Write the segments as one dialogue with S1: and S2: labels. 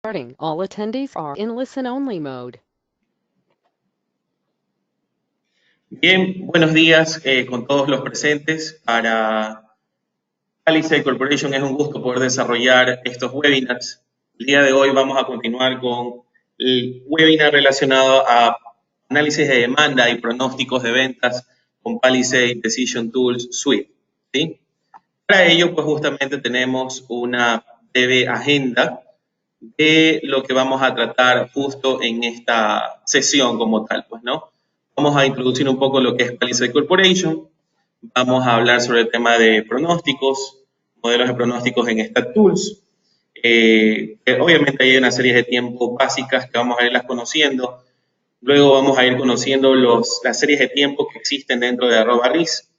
S1: Starting. All attendees are in listen-only mode.
S2: Bien, buenos días con todos los presentes. Para Palisade Corporation es un gusto poder desarrollar estos webinars. El día de hoy vamos a continuar con el webinar relacionado a análisis de demanda y pronósticos de ventas con Palisade Decision Tools Suite, ¿sí? Para ello, pues justamente tenemos una breve agenda de lo que vamos a tratar justo en esta sesión como tal, pues, ¿no? Vamos a introducir un poco lo que es Palisade Corporation, vamos a hablar sobre el tema de pronósticos, modelos de pronósticos en StatTools, que obviamente hay una serie de tiempos básicas que vamos a irlas conociendo, luego vamos a ir conociendo las series de tiempo que existen dentro de @RIS,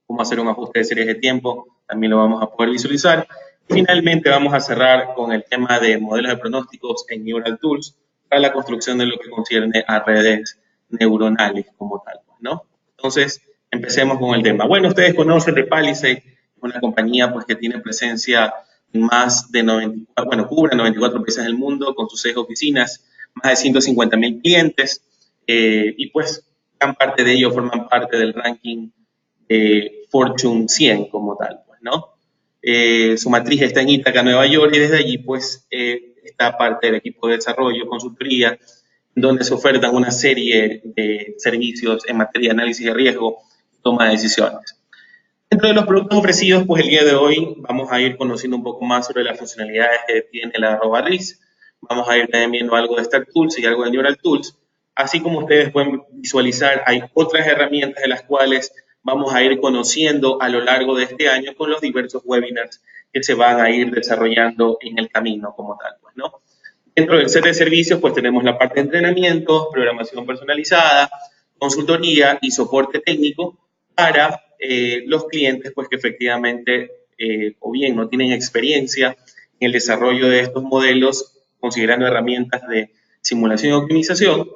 S2: cómo hacer un ajuste de series de tiempo, también lo vamos a poder visualizar. Finalmente vamos a cerrar con el tema de modelos de pronósticos en Neural Tools para la construcción de lo que concierne a redes neuronales como tal, ¿no? Entonces, empecemos con el tema. Bueno, ustedes conocen de Palisade, una compañía pues que tiene presencia en más de 94, bueno, cubre 94 países del mundo con sus 6 oficinas, más de 150,000 clientes, y pues gran parte de ellos forman parte del ranking Fortune 100 como tal, pues, ¿no? Su matriz está en Ítaca, Nueva York, y desde allí, pues, está parte del equipo de desarrollo, consultoría, donde se ofertan una serie de servicios en materia de análisis de riesgo y toma de decisiones. Dentro de los productos ofrecidos, pues el día de hoy vamos a ir conociendo un poco más sobre las funcionalidades que tiene la @RIS. Vamos a ir también viendo algo de StatTools y algo de Neural Tools. Así como ustedes pueden visualizar, hay otras herramientas de las cuales vamos a ir conociendo a lo largo de este año con los diversos webinars que se van a ir desarrollando en el camino como tal, pues, ¿no? Dentro del set de servicios, pues tenemos la parte de entrenamiento, programación personalizada, consultoría y soporte técnico para los clientes, pues que efectivamente o bien no tienen experiencia en el desarrollo de estos modelos, considerando herramientas de simulación y optimización,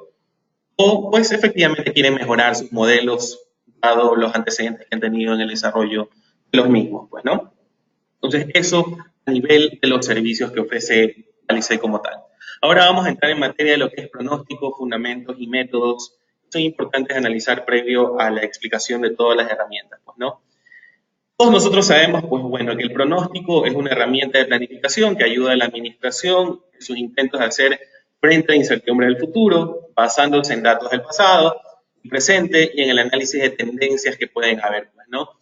S2: o pues efectivamente quieren mejorar sus modelos dado los antecedentes que han tenido en el desarrollo de los mismos, pues, ¿no? Entonces, eso a nivel de los servicios que ofrece Palisade como tal. Ahora vamos a entrar en materia de lo que es pronósticos, fundamentos y métodos. Son importantes analizar previo a la explicación de todas las herramientas, pues, ¿no? Todos nosotros sabemos, pues bueno, que el pronóstico es una herramienta de planificación que ayuda a la administración en sus intentos de hacer frente a la incertidumbre del futuro, basándose en datos del pasado y presente y en el análisis de tendencias que pueden haber, pues, ¿no?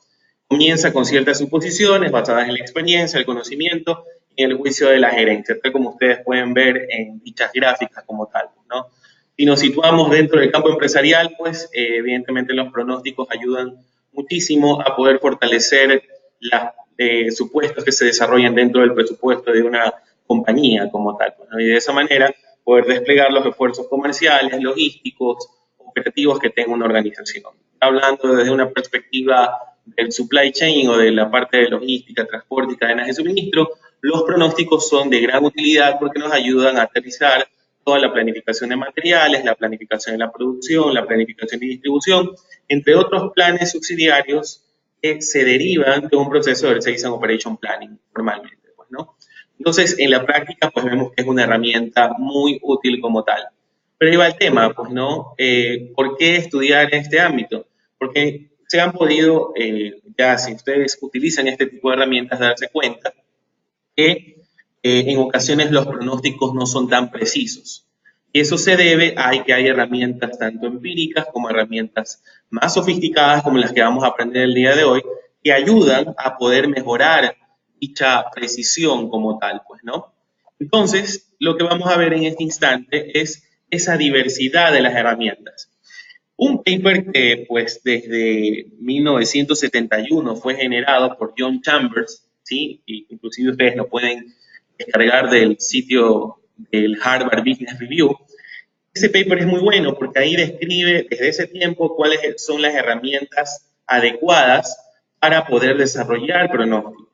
S2: Comienza con ciertas suposiciones basadas en la experiencia, el conocimiento y en el juicio de la gerencia, tal como ustedes pueden ver en dichas gráficas como tal, ¿no? Si nos situamos dentro del campo empresarial, pues evidentemente los pronósticos ayudan muchísimo a poder fortalecer los supuestos que se desarrollan dentro del presupuesto de una compañía como tal, ¿no? Y de esa manera poder desplegar los esfuerzos comerciales, logísticos, operativos que tenga una organización. Hablando desde una perspectiva del supply chain o de la parte de logística, transporte y cadenas de suministro, los pronósticos son de gran utilidad porque nos ayudan a aterrizar toda la planificación de materiales, la planificación de la producción, la planificación y distribución, entre otros planes subsidiarios que se derivan de un proceso de Sales and Operation Planning, normalmente, pues, ¿no? Entonces, en la práctica, pues vemos que es una herramienta muy útil como tal. Pero ahí va el tema, pues, ¿no? ¿Por qué estudiar en este ámbito? Porque se han podido, ya si ustedes utilizan este tipo de herramientas, darse cuenta que en ocasiones los pronósticos no son tan precisos. Y eso se debe a que hay herramientas tanto empíricas como herramientas más sofisticadas como las que vamos a aprender el día de hoy, que ayudan a poder mejorar dicha precisión como tal, pues, ¿no? Entonces, lo que vamos a ver en este instante es esa diversidad de las herramientas. Un paper que, pues, desde 1971 fue generado por John Chambers, ¿sí? Y inclusive ustedes lo pueden descargar del sitio del Harvard Business Review. Ese paper es muy bueno porque ahí describe desde ese tiempo cuáles son las herramientas adecuadas para poder desarrollar pronósticos.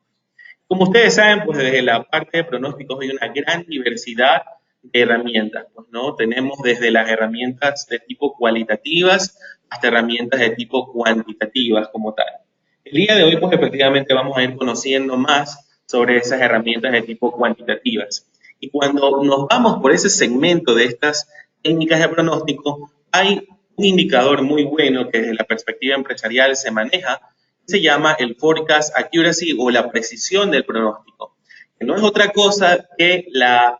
S2: Como ustedes saben, pues desde la parte de pronósticos hay una gran diversidad de herramientas, pues, ¿no? Tenemos desde las herramientas de tipo cualitativas hasta herramientas de tipo cuantitativas como tal. El día de hoy, pues efectivamente vamos a ir conociendo más sobre esas herramientas de tipo cuantitativas. Y cuando nos vamos por ese segmento de estas técnicas de pronóstico, hay un indicador muy bueno que desde la perspectiva empresarial se maneja, se llama el forecast accuracy o la precisión del pronóstico, que no es otra cosa que la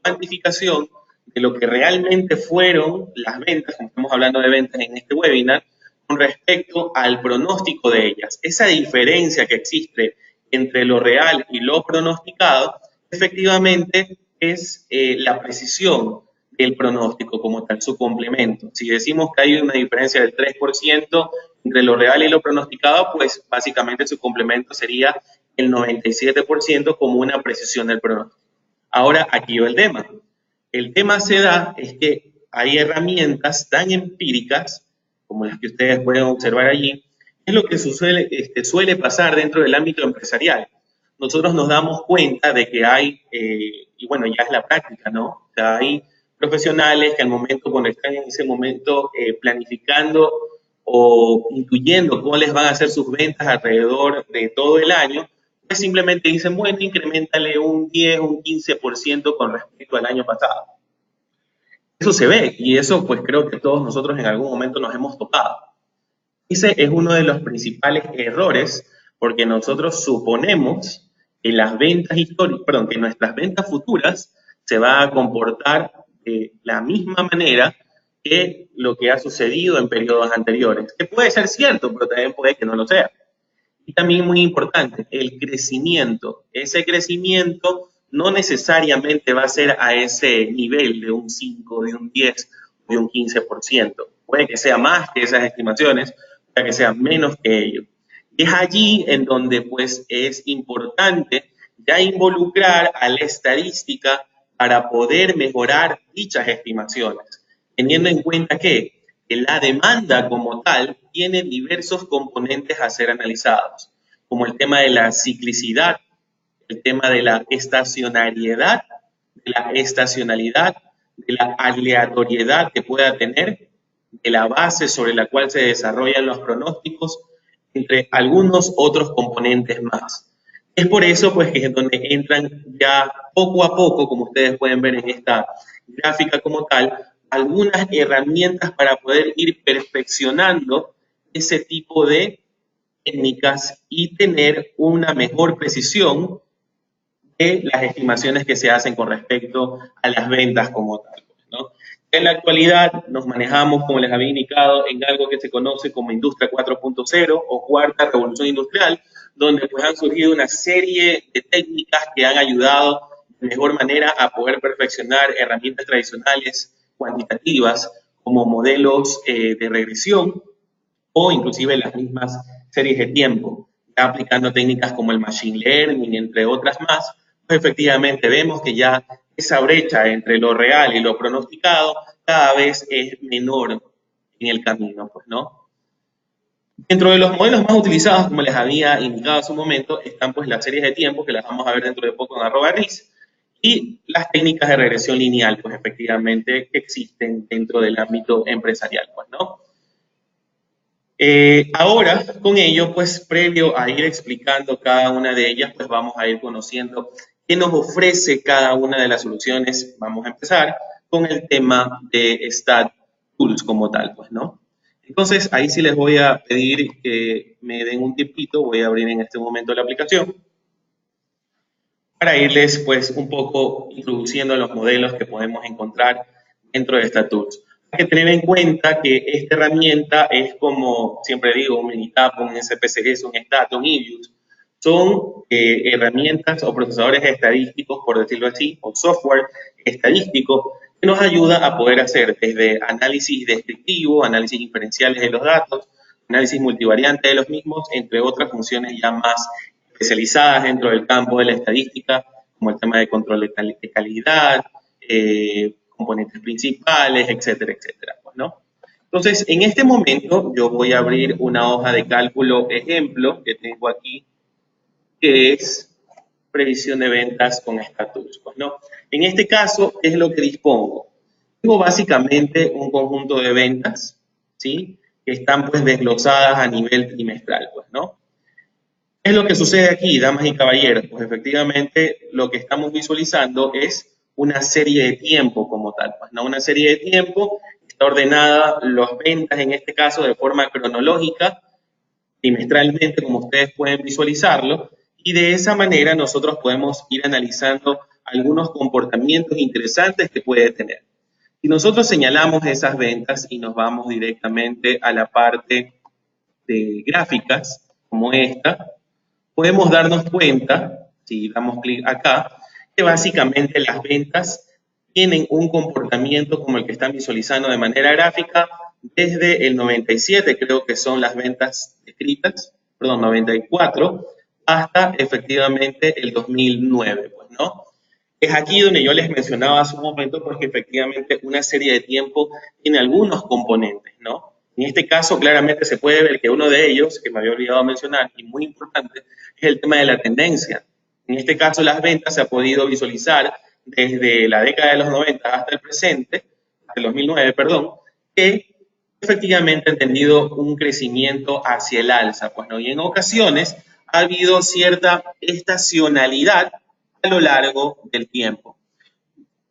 S2: cuantificación de lo que realmente fueron las ventas, como estamos hablando de ventas en este webinar, con respecto al pronóstico de ellas. Esa diferencia que existe entre lo real y lo pronosticado, efectivamente es la precisión del pronóstico como tal, su complemento. Si decimos que hay una diferencia del 3% entre lo real y lo pronosticado, pues básicamente su complemento sería el 97% como una precisión del pronóstico. Ahora, aquí va el tema. El tema se da es que hay herramientas tan empíricas como las que ustedes pueden observar allí, es lo que suele pasar dentro del ámbito empresarial. Nosotros nos damos cuenta de que hay, y bueno, ya es la práctica, ¿no? O sea, hay profesionales que al momento, cuando están en ese momento planificando o intuyendo cómo les van a hacer sus ventas alrededor de todo el año, pues simplemente dicen, bueno, incrementale un 10, un 15% con respecto al año pasado. Eso se ve y eso pues creo que todos nosotros en algún momento nos hemos tocado. Ese es uno de los principales errores porque nosotros suponemos que las ventas históricas, que nuestras ventas futuras se van a comportar de la misma manera que lo que ha sucedido en periodos anteriores, que puede ser cierto, pero también puede que no lo sea. Y también muy importante, el crecimiento. Ese crecimiento no necesariamente va a ser a ese nivel de un 5, de un 10, de un 15%. Puede que sea más que esas estimaciones, puede que sea menos que ello. Y es allí en donde pues es importante ya involucrar a la estadística para poder mejorar dichas estimaciones, teniendo en cuenta que la demanda como tal tiene diversos componentes a ser analizados, como el tema de la ciclicidad, el tema de la estacionalidad, de la aleatoriedad que pueda tener, de la base sobre la cual se desarrollan los pronósticos, entre algunos otros componentes más. Es por eso pues que es donde entran ya poco a poco, como ustedes pueden ver en esta gráfica como tal, algunas herramientas para poder ir perfeccionando ese tipo de técnicas y tener una mejor precisión de las estimaciones que se hacen con respecto a las ventas como tal, ¿no? En la actualidad nos manejamos, como les había indicado, en algo que se conoce como Industria 4.0 o Cuarta Revolución Industrial, donde pues han surgido una serie de técnicas que han ayudado de mejor manera a poder perfeccionar herramientas tradicionales cuantitativas como modelos de regresión o inclusive las mismas series de tiempo, ya aplicando técnicas como el machine learning, entre otras más, pues efectivamente vemos que ya esa brecha entre lo real y lo pronosticado cada vez es menor en el camino, pues, ¿no? Dentro de los modelos más utilizados, como les había indicado hace un momento, están pues las series de tiempo, que las vamos a ver dentro de poco en @RIS, y las técnicas de regresión lineal, pues efectivamente que existen dentro del ámbito empresarial, pues, ¿no? Ahora, con ello, pues previo a ir explicando cada una de ellas, pues vamos a ir conociendo qué nos ofrece cada una de las soluciones. Vamos a empezar con el tema de Stat Tools como tal, pues, ¿no? Entonces, ahí sí les voy a pedir que me den un tiempito, voy a abrir en este momento la aplicación para irles, pues, un poco introduciendo los modelos que podemos encontrar dentro de Stat Tools. Hay que tener en cuenta que esta herramienta es como, siempre digo, un Minitab, un SPSS, un Stat, un EViews. Son herramientas o procesadores estadísticos, por decirlo así, o software estadístico que nos ayuda a poder hacer desde análisis descriptivo, análisis inferenciales de los datos, análisis multivariante de los mismos, entre otras funciones ya más especializadas dentro del campo de la estadística, como el tema de control de calidad, componentes principales, etcétera, etcétera, pues, ¿no? Entonces, en este momento yo voy a abrir una hoja de cálculo ejemplo que tengo aquí, que es previsión de ventas con Stat Tools, pues, ¿no? En este caso, ¿qué es lo que dispongo? Tengo básicamente un conjunto de ventas, ¿sí? Que están pues desglosadas a nivel trimestral, pues, ¿no? ¿Qué es lo que sucede aquí, damas y caballeros? Pues efectivamente lo que estamos visualizando es una serie de tiempo como tal, pues no una serie de tiempo, está ordenada las ventas en este caso de forma cronológica, trimestralmente como ustedes pueden visualizarlo, y de esa manera nosotros podemos ir analizando algunos comportamientos interesantes que puede tener. Si nosotros señalamos esas ventas y nos vamos directamente a la parte de gráficas como esta, podemos darnos cuenta, si damos clic acá, que básicamente las ventas tienen un comportamiento como el que están visualizando de manera gráfica desde el 97, creo que son las ventas escritas, perdón, 94, hasta efectivamente el 2009, pues, ¿no? Es aquí donde yo les mencionaba hace un momento, porque efectivamente una serie de tiempo tiene algunos componentes, ¿no? En este caso, claramente se puede ver que uno de ellos, que me había olvidado mencionar, y muy importante, es el tema de la tendencia. En este caso, las ventas se ha podido visualizar desde la década de los 90 hasta el presente, hasta el 2009, perdón, que efectivamente han tenido un crecimiento hacia el alza, pues, ¿no? Y en ocasiones ha habido cierta estacionalidad a lo largo del tiempo.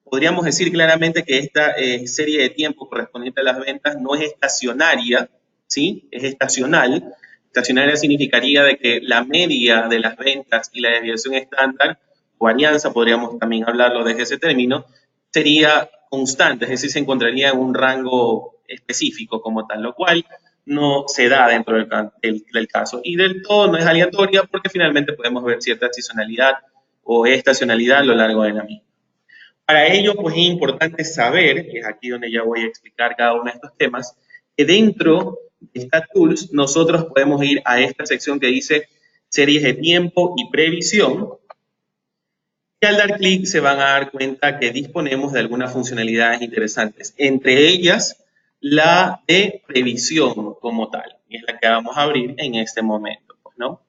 S2: Podríamos decir claramente que esta serie de tiempo correspondiente a las ventas no es estacionaria, ¿sí? Es estacional. Estacionaria significaría de que la media de las ventas y la desviación estándar, o varianza, podríamos también hablarlo desde ese término, sería constante, es decir, se encontraría en un rango específico como tal, lo cual no se da dentro del caso. Y del todo no es aleatoria porque finalmente podemos ver cierta estacionalidad o estacionalidad a lo largo de la misma. Para ello, pues es importante saber, que es aquí donde ya voy a explicar cada uno de estos temas, que dentro de StatTools nosotros podemos ir a esta sección que dice series de tiempo y previsión, y al dar clic se van a dar cuenta que disponemos de algunas funcionalidades interesantes, entre ellas la de previsión como tal, y es la que vamos a abrir en este momento, pues, ¿no?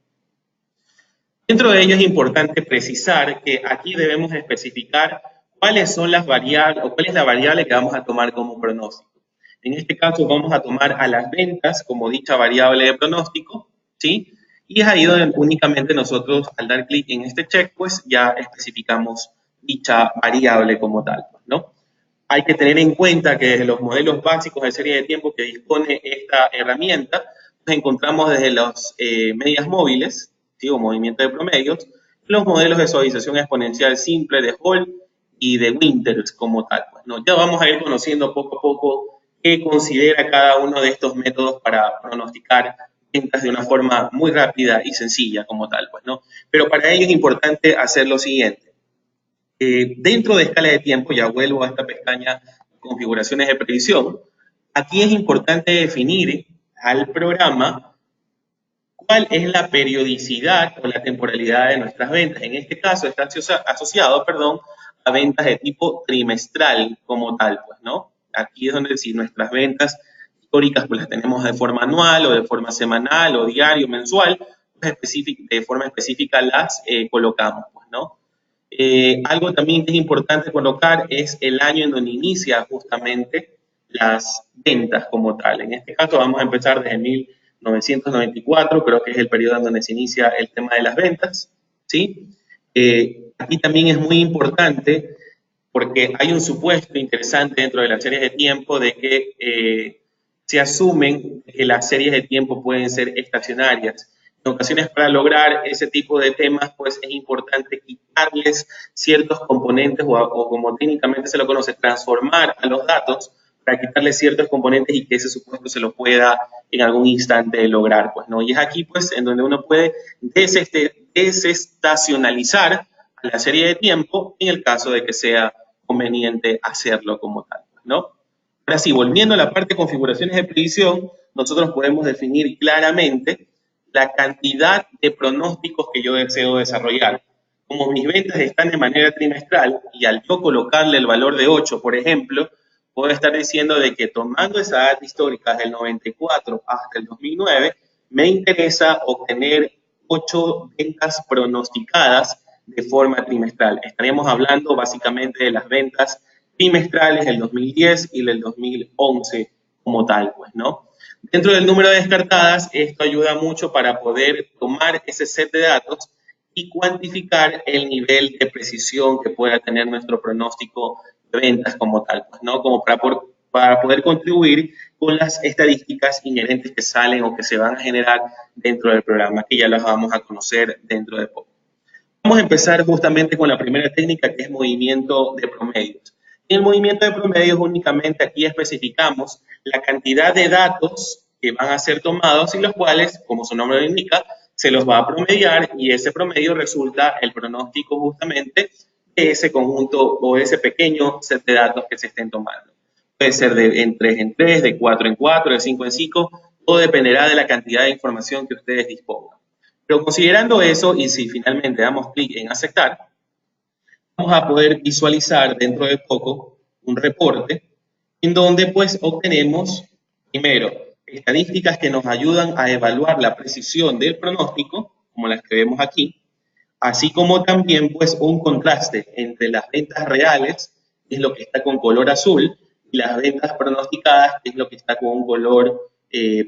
S2: Dentro de ello es importante precisar que aquí debemos especificar cuáles son las variables o cuál es la variable que vamos a tomar como pronóstico. En este caso vamos a tomar a las ventas como dicha variable de pronóstico, ¿sí? Y es ahí donde únicamente nosotros al dar clic en este check, pues ya especificamos dicha variable como tal, ¿no? Hay que tener en cuenta que desde los modelos básicos de serie de tiempo que dispone esta herramienta, nos encontramos desde las medias móviles, ¿sí? O movimiento de promedios, los modelos de suavización exponencial simple de Hall y de Winters como tal, pues, ¿no? Ya vamos a ir conociendo poco a poco qué considera cada uno de estos métodos para pronosticar ventas de una forma muy rápida y sencilla como tal, pues, ¿no? Pero para ello es importante hacer lo siguiente. Dentro de escala de tiempo, ya vuelvo a esta pestaña configuraciones de previsión, aquí es importante definir al programa cuál es la periodicidad o la temporalidad de nuestras ventas. En este caso está asociado, perdón, a ventas de tipo trimestral como tal, pues, ¿no? Aquí es donde si nuestras ventas históricas pues las tenemos de forma anual o de forma semanal o diario, mensual, pues de forma específica las colocamos, pues, ¿no? Algo también que es importante colocar es el año en donde inicia justamente las ventas como tal. En este caso vamos a empezar desde 1994, creo que es el periodo en donde se inicia el tema de las ventas, ¿sí? Aquí también es muy importante porque hay un supuesto interesante dentro de las series de tiempo de que se asumen que las series de tiempo pueden ser estacionarias. En ocasiones para lograr ese tipo de temas, pues es importante quitarles ciertos componentes o como técnicamente se lo conoce, transformar a los datos para quitarles ciertos componentes y que ese supuesto se lo pueda en algún instante lograr, pues, ¿no? Y es aquí, pues, en donde uno puede desestacionalizar a la serie de tiempo en el caso de que sea conveniente hacerlo como tal, ¿no? Ahora sí, volviendo a la parte de configuraciones de previsión, nosotros podemos definir claramente la cantidad de pronósticos que yo deseo desarrollar. Como mis ventas están de manera trimestral y al yo colocarle el valor de 8, por ejemplo, puedo estar diciendo de que tomando esa data histórica del 94 hasta el 2009, me interesa obtener 8 ventas pronosticadas de forma trimestral. Estaríamos hablando básicamente de las ventas trimestrales del 2010 y del 2011 como tal, pues, ¿no? Dentro del número de descartadas, esto ayuda mucho para poder tomar ese set de datos y cuantificar el nivel de precisión que pueda tener nuestro pronóstico de ventas como tal, pues, ¿no? Como para poder contribuir con las estadísticas inherentes que salen o que se van a generar dentro del programa, que ya las vamos a conocer dentro de poco. Vamos a empezar justamente con la primera técnica, que es movimiento de promedios. En el movimiento de promedios únicamente aquí especificamos la cantidad de datos que van a ser tomados y los cuales, como su nombre lo indica, se los va a promediar y ese promedio resulta el pronóstico justamente de ese conjunto o ese pequeño set de datos que se estén tomando. Puede ser de 3 en 3, de 4 en 4, de 5 en 5, todo dependerá de la cantidad de información que ustedes dispongan. Pero considerando eso, y si finalmente damos clic en aceptar, vamos a poder visualizar dentro de poco un reporte en donde pues obtenemos, primero, estadísticas que nos ayudan a evaluar la precisión del pronóstico, como las que vemos aquí, así como también pues un contraste entre las ventas reales, que es lo que está con color azul, y las ventas pronosticadas, que es lo que está con un color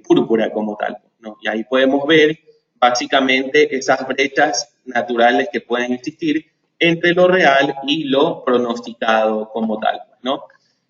S2: púrpura como tal, ¿no? Y ahí podemos ver básicamente esas brechas naturales que pueden existir entre lo real y lo pronosticado como tal, ¿no?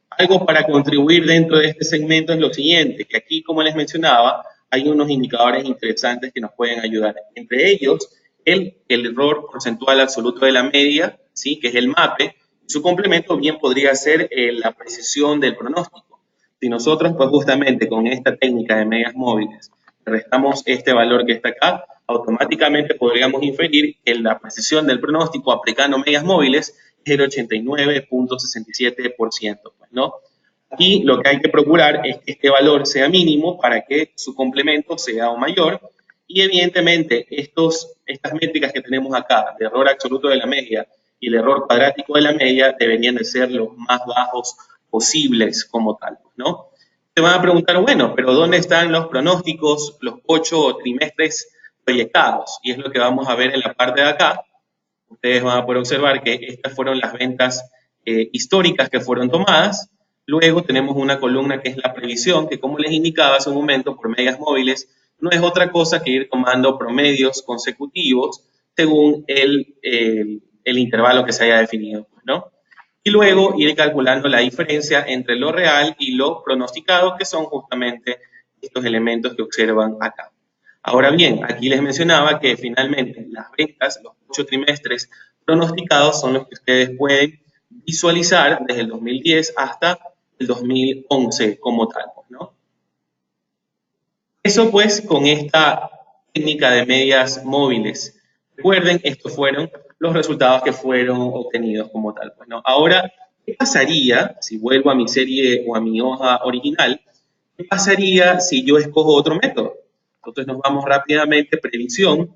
S2: Algo para contribuir dentro de este segmento es lo siguiente, que aquí, como les mencionaba, hay unos indicadores interesantes que nos pueden ayudar. Entre ellos, el error porcentual absoluto de la media, ¿sí? Que es el MAPE. Su complemento bien podría ser la precisión del pronóstico. Si nosotros, pues justamente con esta técnica de medias móviles, restamos este valor que está acá, automáticamente podríamos inferir que la precisión del pronóstico aplicando medias móviles es el 89.67%, pues, ¿no? Aquí lo que hay que procurar es que este valor sea mínimo para que su complemento sea aún mayor y evidentemente estas métricas que tenemos acá, de error absoluto de la media y el error cuadrático de la media, deberían de ser los más bajos posibles como tal, ¿no? Se van a preguntar, bueno, pero ¿dónde están los pronósticos, los 8 trimestres proyectados? Y es lo que vamos a ver en la parte de acá. Ustedes van a poder observar que estas fueron las ventas históricas que fueron tomadas. Luego tenemos una columna que es la previsión, que como les indicaba hace un momento, por medias móviles, no es otra cosa que ir tomando promedios consecutivos según el intervalo que se haya definido, ¿no? Y luego ir calculando la diferencia entre lo real y lo pronosticado, que son justamente estos elementos que observan acá. Ahora bien, aquí les mencionaba que finalmente las ventas, los 8 trimestres pronosticados son los que ustedes pueden visualizar desde el 2010 hasta el 2011 como tal, ¿no? Eso pues con esta técnica de medias móviles. Recuerden, estos fueron los resultados que fueron obtenidos como tal, pues, ¿no? Ahora, ¿qué pasaría si vuelvo a mi serie o a mi hoja original? ¿Qué pasaría si yo escojo otro método? Entonces nos vamos rápidamente, previsión,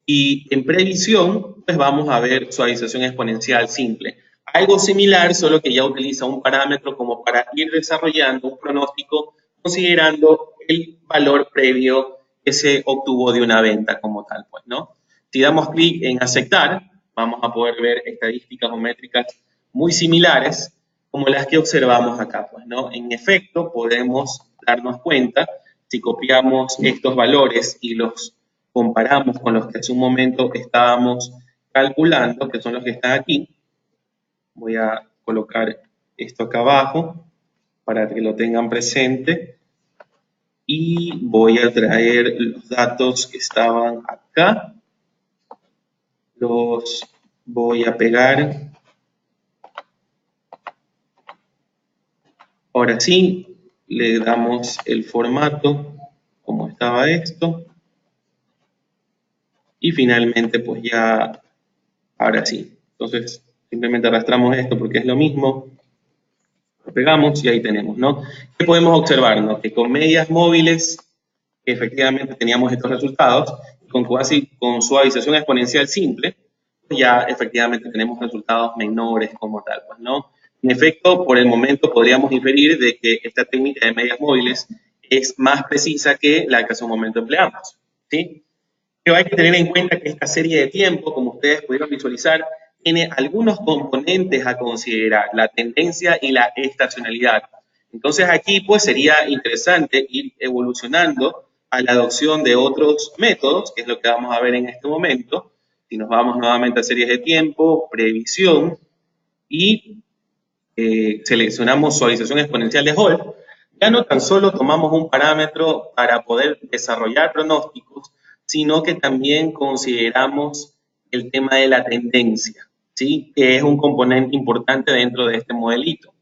S2: y en previsión, pues vamos a ver suavización exponencial simple. Algo similar, solo que ya utiliza un parámetro como para ir desarrollando un pronóstico considerando el valor previo que se obtuvo de una venta como tal, pues, ¿no? Si damos clic en aceptar, vamos a poder ver estadísticas o métricas muy similares como las que observamos acá, pues, ¿no? En efecto, podemos darnos cuenta, si copiamos estos valores y los comparamos con los que hace un momento estábamos calculando, que son los que están aquí. Voy a colocar esto acá abajo para que lo tengan presente. Y voy a traer los datos que estaban acá. Los voy a pegar. Ahora sí, le damos el formato como estaba esto. Y finalmente, pues ya, ahora sí. Entonces, simplemente arrastramos esto porque es lo mismo. Lo pegamos y ahí tenemos, ¿no? ¿Qué podemos observar? ¿No? Que con medias móviles efectivamente teníamos estos resultados. Con suavización exponencial simple, ya efectivamente tenemos resultados menores como tal, pues, ¿no? En efecto, por el momento podríamos inferir de que esta técnica de medias móviles es más precisa que la que hace un momento empleamos, ¿sí? Pero hay que tener en cuenta que esta serie de tiempo, como ustedes pudieron visualizar, tiene algunos componentes a considerar, la tendencia y la estacionalidad. Entonces aquí pues sería interesante ir evolucionando a la adopción de otros métodos, que es lo que vamos a ver en este momento. Si nos vamos nuevamente a series de tiempo, previsión y seleccionamos suavización exponencial de Hall, ya no tan solo tomamos un parámetro para poder desarrollar pronósticos, sino que también consideramos el tema de la tendencia, ¿sí? Que es un componente importante dentro de este modelito.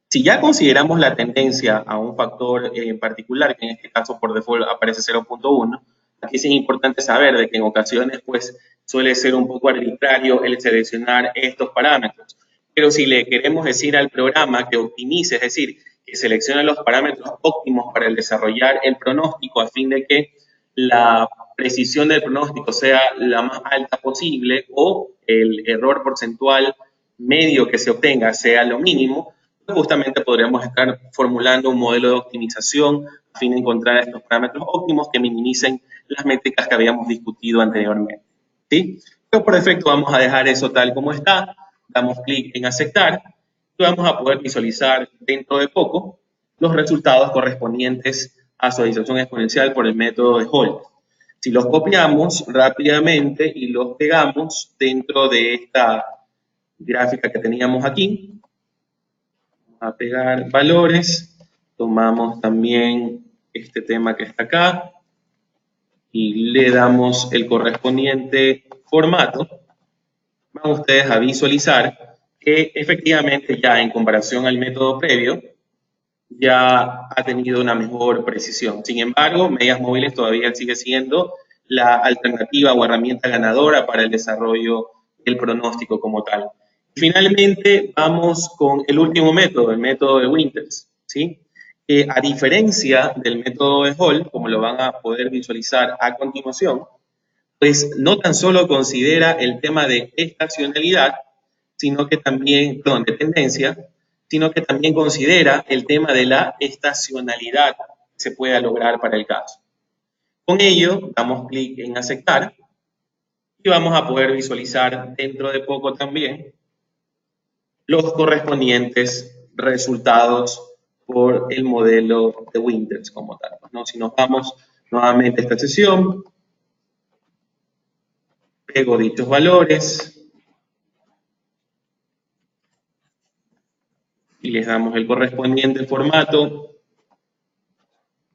S2: Si ya consideramos la tendencia a un factor en particular, que en este caso por default aparece 0.1, aquí sí es importante saber de que en ocasiones pues suele ser un poco arbitrario el seleccionar estos parámetros. Pero si le queremos decir al programa que optimice, es decir, que seleccione los parámetros óptimos para el desarrollar el pronóstico a fin de que la precisión del pronóstico sea la más alta posible o el error porcentual medio que se obtenga sea lo mínimo, justamente podríamos estar formulando un modelo de optimización a fin de encontrar estos parámetros óptimos que minimicen las métricas que habíamos discutido anteriormente, ¿sí? Pero por defecto vamos a dejar eso tal como está, damos clic en aceptar y vamos a poder visualizar dentro de poco los resultados correspondientes a suavización exponencial por el método de Hall. Si los copiamos rápidamente y los pegamos dentro de esta gráfica que teníamos aquí, a pegar valores, tomamos también este tema que está acá y le damos el correspondiente formato. Van ustedes a visualizar que efectivamente ya en comparación al método previo ya ha tenido una mejor precisión. Sin embargo, medias móviles todavía sigue siendo la alternativa o herramienta ganadora para el desarrollo del pronóstico como tal. Finalmente, vamos con el último método, el método de Winters, ¿sí? Que a diferencia del método de Hall, como lo van a poder visualizar a continuación, pues no tan solo considera el tema de estacionalidad, sino que también, perdón, de tendencia, sino que también considera el tema de la estacionalidad que se pueda lograr para el caso. Con ello, damos clic en aceptar y vamos a poder visualizar dentro de poco también los correspondientes resultados por el modelo de Winters como tal, ¿no? Si nos vamos nuevamente a esta sesión, pego dichos valores y les damos el correspondiente formato,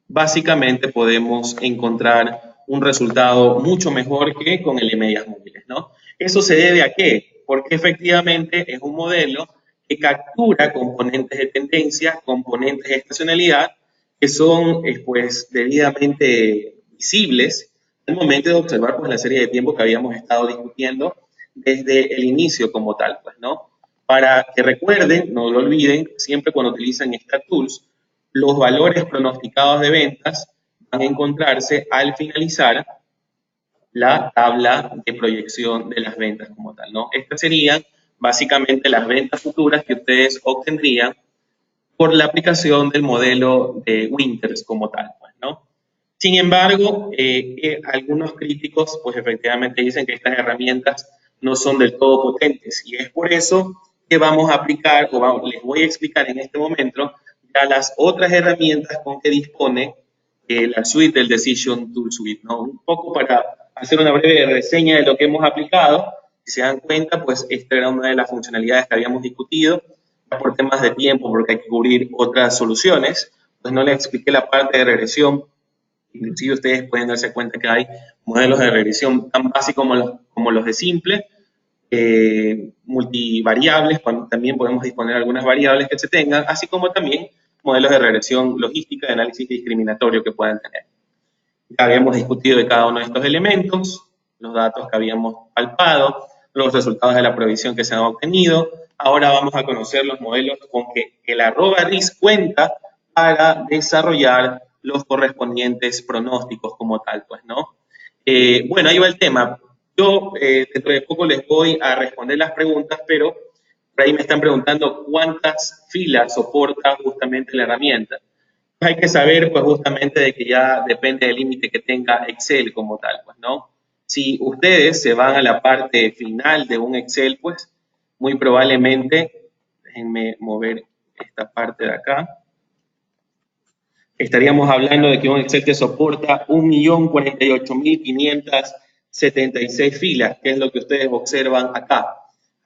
S2: básicamente podemos encontrar un resultado mucho mejor que con el de medias móviles, ¿no? ¿Eso se debe a qué? Porque efectivamente es un modelo que captura componentes de tendencia, componentes de estacionalidad, que son pues debidamente visibles al momento de observar pues, la serie de tiempo que habíamos estado discutiendo desde el inicio como tal, pues, ¿no? Para que recuerden, no lo olviden, siempre cuando utilizan StatTools, los valores pronosticados de ventas van a encontrarse al finalizar la tabla de proyección de las ventas como tal, ¿no? Estas serían básicamente las ventas futuras que ustedes obtendrían por la aplicación del modelo de Winters como tal, pues, ¿no? Sin embargo, algunos críticos, pues efectivamente dicen que estas herramientas no son del todo potentes y es por eso que vamos a aplicar, o les voy a explicar en este momento, ya las otras herramientas con que dispone la suite del Decision Tool Suite, ¿no? Un poco para hacer una breve reseña de lo que hemos aplicado. Si se dan cuenta, pues esta era una de las funcionalidades que habíamos discutido. Por temas de tiempo, porque hay que cubrir otras soluciones, pues no les expliqué la parte de regresión. Inclusive ustedes pueden darse cuenta que hay modelos de regresión tan básicos como los de simple, multivariables, también podemos disponer algunas variables que se tengan, así como también modelos de regresión logística, de análisis discriminatorio que puedan tener. Ya habíamos discutido de cada uno de estos elementos, los datos que habíamos palpado, los resultados de la provisión que se han obtenido. Ahora vamos a conocer los modelos con que el @RIS cuenta para desarrollar los correspondientes pronósticos como tal, pues, ¿no? Bueno, ahí va el tema. Yo dentro de poco les voy a responder las preguntas, pero por ahí me están preguntando cuántas filas soporta justamente la herramienta. Hay que saber, pues, justamente de que ya depende del límite que tenga Excel como tal, pues, ¿no? Si ustedes se van a la parte final de un Excel, pues, muy probablemente, déjenme mover esta parte de acá, estaríamos hablando de que un Excel que soporta 1.048.576 filas, que es lo que ustedes observan acá.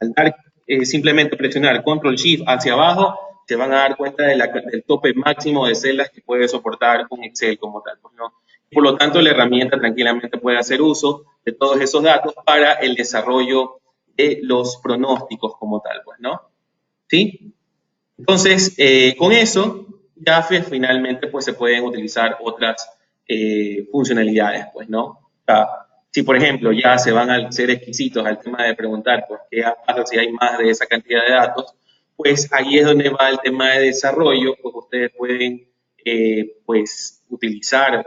S2: Al dar, simplemente presionar Control Shift hacia abajo, se van a dar cuenta del tope máximo de celdas que puede soportar un Excel como tal, pues, ¿no? Por lo tanto, la herramienta tranquilamente puede hacer uso de todos esos datos para el desarrollo de los pronósticos como tal, pues, ¿no? ¿Sí? Entonces, con eso, ya finalmente pues, se pueden utilizar otras funcionalidades, pues, ¿no? O sea, si, por ejemplo, ya se van a ser exquisitos al tema de preguntar, pues, qué pasa si hay más de esa cantidad de datos, pues ahí es donde va el tema de desarrollo, pues ustedes pueden, pues, utilizar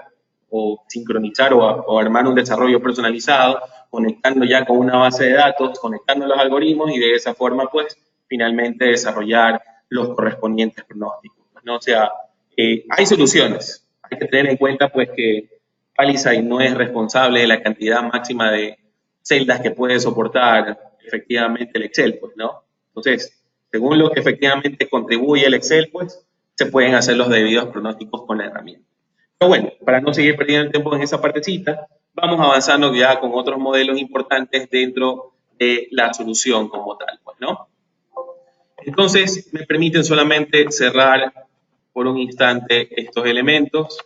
S2: o sincronizar o armar un desarrollo personalizado, conectando ya con una base de datos, conectando los algoritmos y de esa forma, pues, finalmente desarrollar los correspondientes pronósticos, ¿no? O sea, hay soluciones. Hay que tener en cuenta, pues, que Palisade no es responsable de la cantidad máxima de celdas que puede soportar efectivamente el Excel, pues, ¿no? Entonces, según lo que efectivamente contribuye el Excel, pues, se pueden hacer los debidos pronósticos con la herramienta. Pero bueno, para no seguir perdiendo el tiempo en esa partecita, vamos avanzando ya con otros modelos importantes dentro de la solución como tal, pues, ¿no? Entonces, me permiten solamente cerrar por un instante estos elementos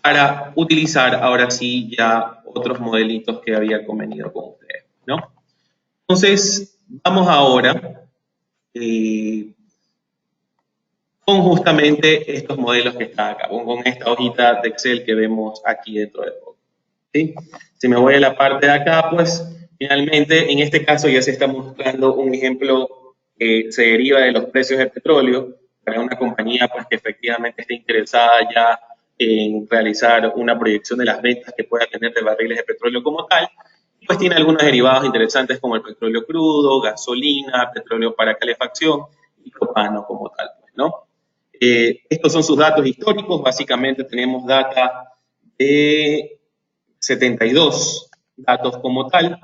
S2: para utilizar ahora sí ya otros modelitos que había convenido con ustedes, ¿no? Entonces, vamos ahora con justamente estos modelos que están acá, con esta hojita de Excel que vemos aquí dentro de poco, ¿sí? Si me voy a la parte de acá, pues finalmente en este caso ya se está mostrando un ejemplo que se deriva de los precios del petróleo para una compañía pues, que efectivamente esté interesada ya en realizar una proyección de las ventas que pueda tener de barriles de petróleo como tal. Pues tiene algunos derivados interesantes como el petróleo crudo, gasolina, petróleo para calefacción y propano como tal, pues, ¿no? Estos son sus datos históricos. Básicamente tenemos data de 72 datos como tal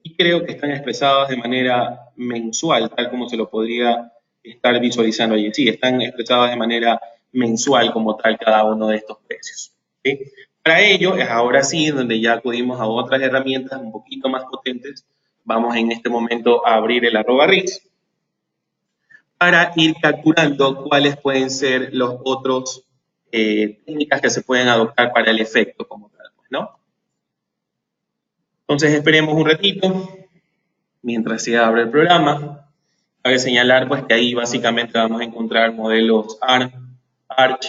S2: y creo que están expresados de manera mensual, tal como se lo podría estar visualizando allí. Sí, están expresados de manera mensual como tal cada uno de estos precios. ¿Sí? Para ello, es ahora sí donde ya acudimos a otras herramientas un poquito más potentes. Vamos en este momento a abrir el @RIS para ir calculando cuáles pueden ser los otros técnicas que se pueden adoptar para el efecto como tal, ¿no? Entonces esperemos un ratito mientras se abre el programa. Cabe señalar pues que ahí básicamente vamos a encontrar modelos ARM, ARCH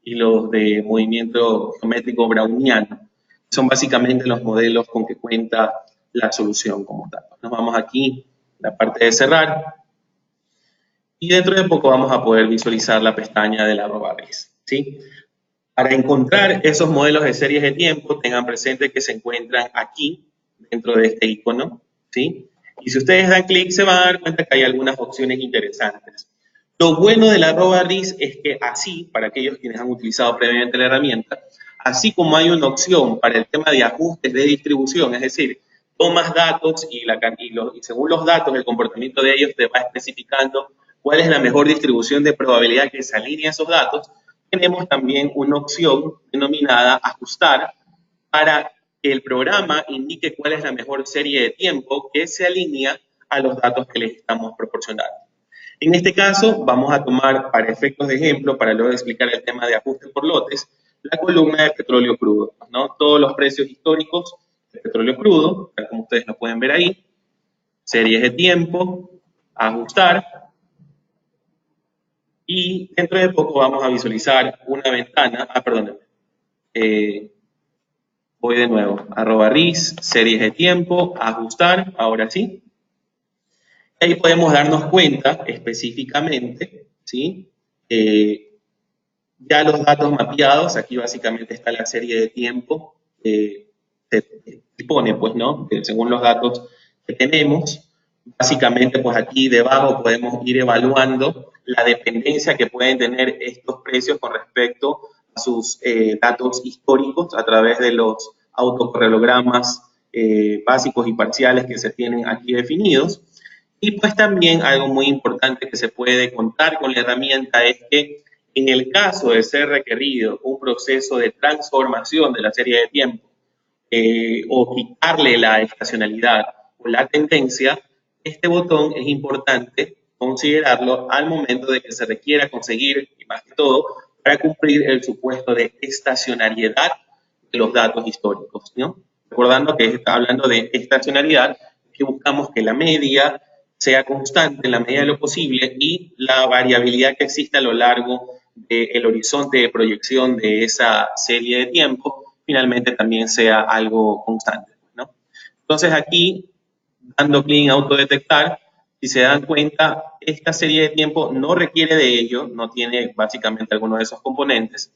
S2: y los de movimiento geométrico browniano. Son básicamente los modelos con que cuenta la solución como tal. Nos vamos aquí, la parte de cerrar. Y dentro de poco vamos a poder visualizar la pestaña de la @RIS, ¿sí? Para encontrar esos modelos de series de tiempo, tengan presente que se encuentran aquí, dentro de este icono, ¿sí? Y si ustedes dan clic, se van a dar cuenta que hay algunas opciones interesantes. Lo bueno de la @RIS es que así, para aquellos quienes han utilizado previamente la herramienta, así como hay una opción para el tema de ajustes de distribución, es decir, tomas datos y según los datos, el comportamiento de ellos te va especificando cuál es la mejor distribución de probabilidad que se alinea a esos datos, tenemos también una opción denominada ajustar para que el programa indique cuál es la mejor serie de tiempo que se alinea a los datos que les estamos proporcionando. En este caso, vamos a tomar para efectos de ejemplo, para luego explicar el tema de ajuste por lotes, la columna de petróleo crudo, ¿no? Todos los precios históricos de petróleo crudo, tal como ustedes lo pueden ver ahí, series de tiempo, ajustar, y dentro de poco vamos a visualizar una ventana, perdón, voy de nuevo, @RIS, series de tiempo, ajustar, ahora sí. Y ahí podemos darnos cuenta específicamente, ¿sí? Ya los datos mapeados, aquí básicamente está la serie de tiempo, se dispone, pues, ¿no? Según los datos que tenemos. Básicamente, pues aquí debajo podemos ir evaluando la dependencia que pueden tener estos precios con respecto a sus datos históricos a través de los autocorrelogramas básicos y parciales que se tienen aquí definidos. Y pues también algo muy importante que se puede contar con la herramienta es que en el caso de ser requerido un proceso de transformación de la serie de tiempo, o quitarle la estacionalidad o la tendencia, este botón es importante considerarlo al momento de que se requiera conseguir, y más que todo, para cumplir el supuesto de estacionariedad de los datos históricos, ¿no? Recordando que está hablando de estacionalidad, que buscamos que la media sea constante en la medida de lo posible y la variabilidad que existe a lo largo del horizonte de proyección de esa serie de tiempo finalmente también sea algo constante, ¿no? Entonces aquí, dando clic en autodetectar, si se dan cuenta, esta serie de tiempo no requiere de ello, no tiene básicamente alguno de esos componentes.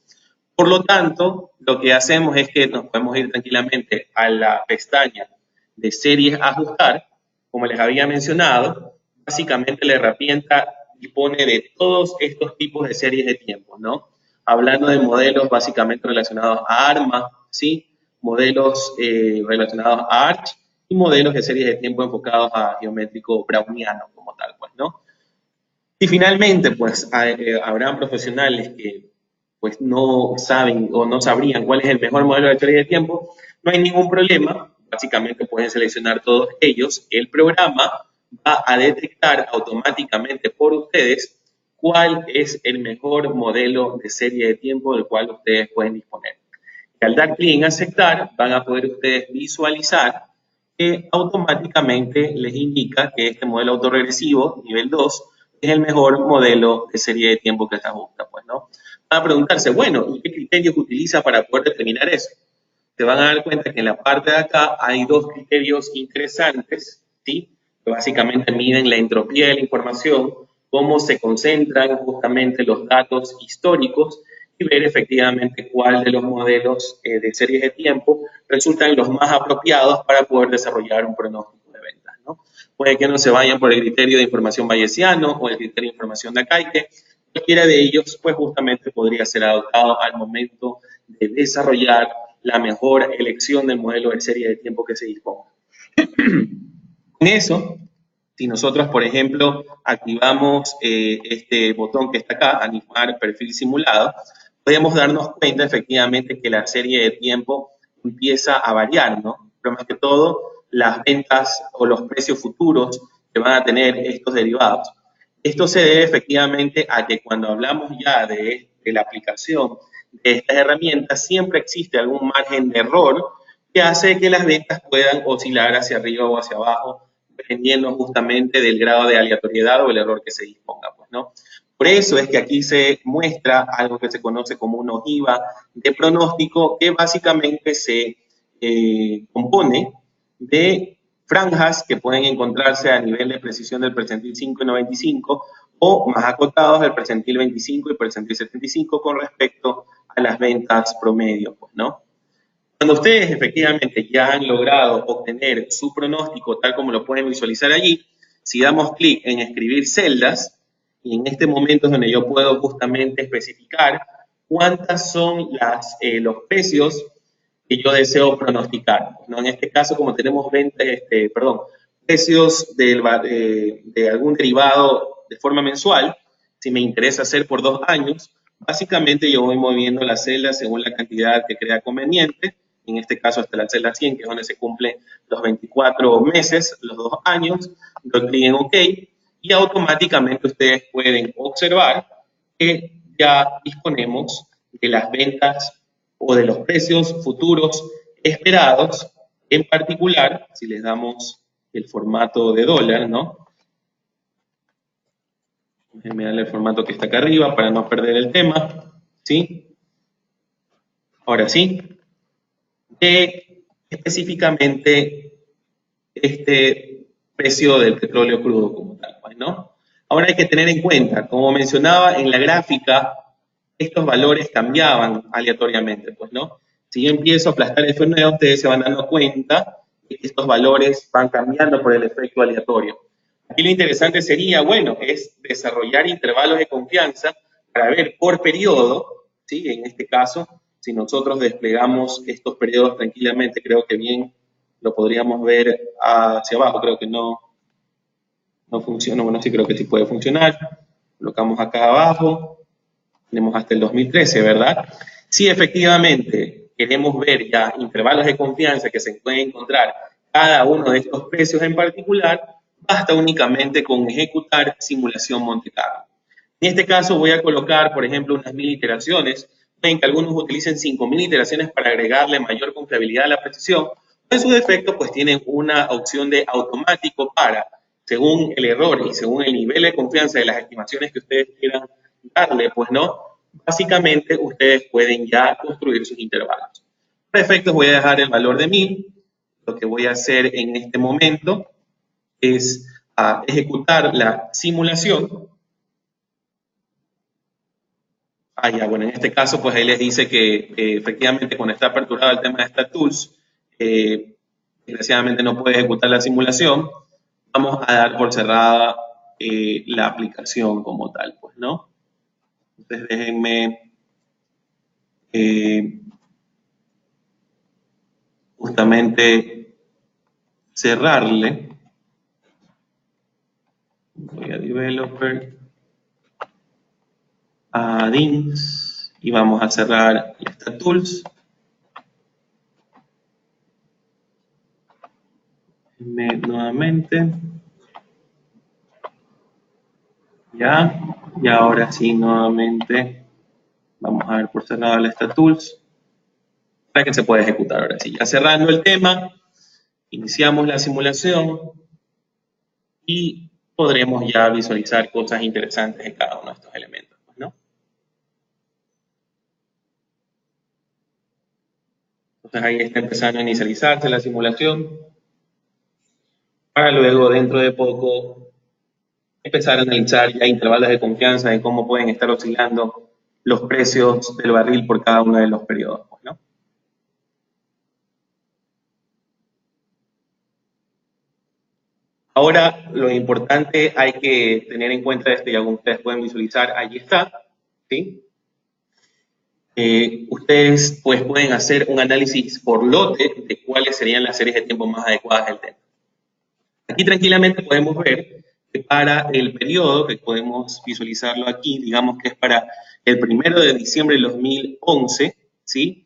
S2: Por lo tanto, lo que hacemos es que nos podemos ir tranquilamente a la pestaña de series ajustar, como les había mencionado, básicamente la herramienta dispone de todos estos tipos de series de tiempo, ¿no? Hablando de modelos básicamente relacionados a ARMA, ¿sí? Modelos relacionados a ARCH y modelos de series de tiempo enfocados a geométrico browniano como tal, pues, ¿no? Y finalmente, pues, habrán profesionales que pues no saben o no sabrían cuál es el mejor modelo de serie de tiempo, no hay ningún problema, básicamente pueden seleccionar todos ellos, el programa va a detectar automáticamente por ustedes cuál es el mejor modelo de serie de tiempo del cual ustedes pueden disponer. Y al dar clic en aceptar, van a poder ustedes visualizar que automáticamente les indica que este modelo autorregresivo, nivel 2, es el mejor modelo de serie de tiempo que se ajusta, pues, ¿no? Van a preguntarse, bueno, ¿y qué criterios utiliza para poder determinar eso? Se van a dar cuenta que en la parte de acá hay dos criterios interesantes, ¿sí? Que básicamente miden la entropía de la información, cómo se concentran justamente los datos históricos y ver efectivamente cuál de los modelos de series de tiempo resultan los más apropiados para poder desarrollar un pronóstico de ventas, ¿no? Puede que no se vayan por el criterio de información bayesiano o el criterio de información de Akaike. Cualquiera de ellos, pues justamente podría ser adoptado al momento de desarrollar la mejor elección del modelo de serie de tiempo que se disponga. Con eso, si nosotros, por ejemplo, activamos este botón que está acá, animar perfil simulado, podemos darnos cuenta efectivamente que la serie de tiempo empieza a variar, ¿no? Pero más que todo, las ventas o los precios futuros que van a tener estos derivados. Esto se debe efectivamente a que cuando hablamos ya de la aplicación de estas herramientas, siempre existe algún margen de error que hace que las ventas puedan oscilar hacia arriba o hacia abajo, dependiendo justamente del grado de aleatoriedad o el error que se disponga, pues, ¿no? Por eso es que aquí se muestra algo que se conoce como una ojiva de pronóstico que básicamente se compone de franjas que pueden encontrarse a nivel de precisión del percentil 5 y 95 o más acotados del percentil 25 y percentil 75 con respecto a las ventas promedio, pues, ¿no? Cuando ustedes efectivamente ya han logrado obtener su pronóstico tal como lo pueden visualizar allí, si damos clic en escribir celdas, y en este momento es donde yo puedo justamente especificar cuántas son los precios que yo deseo pronosticar, ¿no? En este caso, como tenemos precios de algún derivado de forma mensual, si me interesa hacer por 2 años, básicamente yo voy moviendo las celdas según la cantidad que crea conveniente, en este caso hasta la celda 100, que es donde se cumplen los 24 meses, los 2 años, doy clic en OK, y automáticamente ustedes pueden observar que ya disponemos de las ventas o de los precios futuros esperados, en particular, si les damos el formato de dólar, ¿no? Déjenme darle el formato que está acá arriba para no perder el tema, ¿sí? Ahora sí, de específicamente este precio del petróleo crudo como tal, pues, ¿no? Ahora hay que tener en cuenta, como mencionaba en la gráfica, estos valores cambiaban aleatoriamente, pues, ¿no? Si yo empiezo a aplastar F9, ustedes se van dando cuenta que estos valores van cambiando por el efecto aleatorio. Aquí lo interesante sería, bueno, es desarrollar intervalos de confianza para ver por periodo, ¿sí? En este caso, si nosotros desplegamos estos periodos tranquilamente, creo que bien lo podríamos ver hacia abajo, creo que no. No funciona, bueno, sí creo que sí puede funcionar. Colocamos acá abajo, tenemos hasta el 2013, ¿verdad? Si efectivamente queremos ver ya intervalos de confianza que se pueden encontrar cada uno de estos precios en particular, basta únicamente con ejecutar simulación Monte Carlo. En este caso voy a colocar, por ejemplo, unas 1000 iteraciones. Ven que algunos utilicen 5000 iteraciones para agregarle mayor confiabilidad a la precisión. En su defecto, pues tienen una opción de automático para, según el error y según el nivel de confianza de las estimaciones que ustedes quieran darle, pues no, básicamente ustedes pueden ya construir sus intervalos. Para efectos voy a dejar el valor de 1000. Lo que voy a hacer en este momento es ejecutar la simulación. Ya, bueno, en este caso, pues ahí les dice que efectivamente cuando está aperturado el tema de StatTools, desgraciadamente no puede ejecutar la simulación. Vamos a dar por cerrada la aplicación como tal, pues, ¿no? Entonces déjenme justamente cerrarle. Voy a Developer, Add-ins, y vamos a cerrar StatTools. Nuevamente. Ya, y ahora sí, nuevamente, vamos a ver por cerrado el StatTools, para que se pueda ejecutar ahora sí. Ya cerrando el tema, iniciamos la simulación y podremos ya visualizar cosas interesantes en cada uno de estos elementos, ¿no? Entonces ahí está empezando a inicializarse la simulación, para luego, dentro de poco, empezar a analizar ya intervalos de confianza de cómo pueden estar oscilando los precios del barril por cada uno de los periodos, ¿no? Ahora, lo importante hay que tener en cuenta esto, ya como ustedes pueden visualizar, allí está, ¿sí? Ustedes pues pueden hacer un análisis por lote de cuáles serían las series de tiempo más adecuadas del tema. Aquí tranquilamente podemos ver que para el periodo, que podemos visualizarlo aquí, digamos que es para el 1 de diciembre de 2011, ¿sí?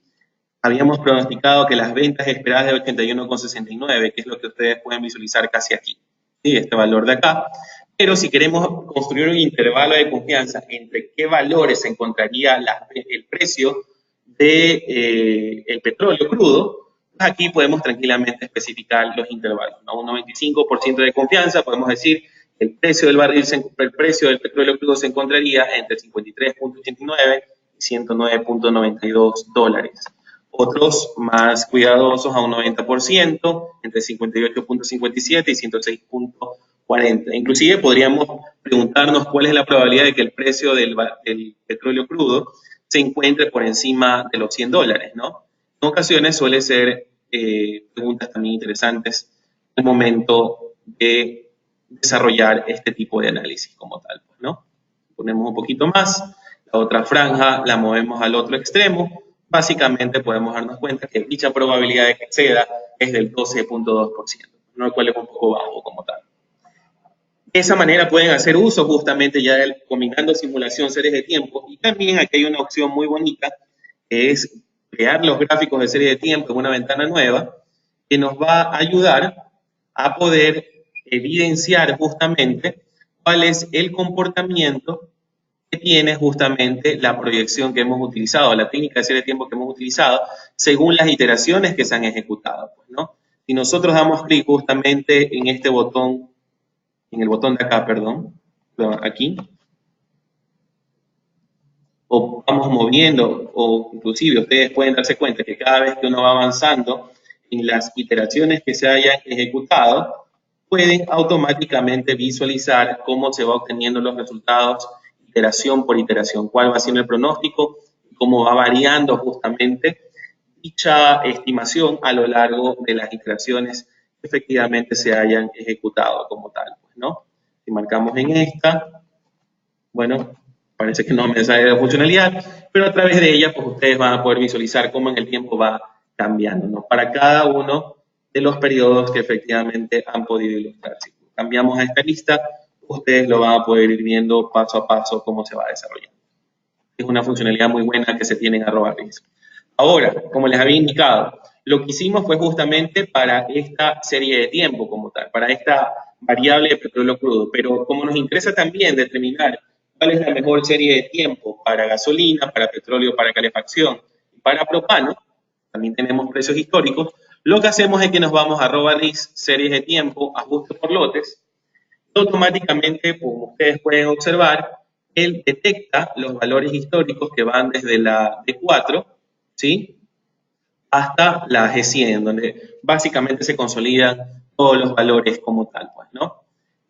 S2: Habíamos pronosticado que las ventas esperadas de 81,69, que es lo que ustedes pueden visualizar casi aquí, ¿sí? Este valor de acá. Pero si queremos construir un intervalo de confianza entre qué valores se encontraría el precio del de, petróleo crudo, pues aquí podemos tranquilamente especificar los intervalos, ¿no? Un 95% de confianza, podemos decir que el precio del barril, el precio del petróleo crudo se encontraría entre 53.89 y 109.92 dólares. Otros más cuidadosos a un 90%, entre 58.57 y 106.40. Inclusive podríamos preguntarnos cuál es la probabilidad de que el precio del petróleo crudo se encuentre por encima de los 100 dólares, ¿no? En ocasiones suele ser preguntas también interesantes al momento de desarrollar este tipo de análisis como tal, ¿no? Ponemos un poquito más, la otra franja la movemos al otro extremo. Básicamente podemos darnos cuenta que dicha probabilidad de que exceda es del 12.2%, ¿no? El cual es un poco bajo como tal. De esa manera pueden hacer uso justamente ya del combinando simulación series de tiempo, y también aquí hay una opción muy bonita que es crear los gráficos de serie de tiempo en una ventana nueva que nos va a ayudar a poder evidenciar justamente cuál es el comportamiento que tiene justamente la proyección que hemos utilizado, la técnica de serie de tiempo que hemos utilizado, según las iteraciones que se han ejecutado, pues, ¿no? Si nosotros damos clic justamente en este botón, en el botón de acá, perdón, aquí, o vamos moviendo, o inclusive ustedes pueden darse cuenta que cada vez que uno va avanzando en las iteraciones que se hayan ejecutado, pueden automáticamente visualizar cómo se va obteniendo los resultados iteración por iteración, cuál va siendo el pronóstico y cómo va variando justamente dicha estimación a lo largo de las iteraciones que efectivamente se hayan ejecutado como tal, pues, ¿no? Si marcamos en esta, bueno, parece que no me sale de funcionalidad, pero a través de ella, pues ustedes van a poder visualizar cómo en el tiempo va cambiando, ¿no? Para cada uno de los periodos que efectivamente han podido ilustrar. cambiamos a esta lista, ustedes lo van a poder ir viendo paso a paso cómo se va desarrollando. Es una funcionalidad muy buena que se tiene en @RIS. Ahora, como les había indicado, lo que hicimos fue justamente para esta serie de tiempo como tal, para esta variable de petróleo crudo, pero como nos interesa también determinar cuál es la mejor serie de tiempo para gasolina, para petróleo, para calefacción y para propano, también tenemos precios históricos, lo que hacemos es que nos vamos a @RIS, series de tiempo, ajuste por lotes, y automáticamente, como ustedes pueden observar, él detecta los valores históricos que van desde la D4, ¿sí?, hasta la G100, donde básicamente se consolidan todos los valores como tal, pues, ¿no?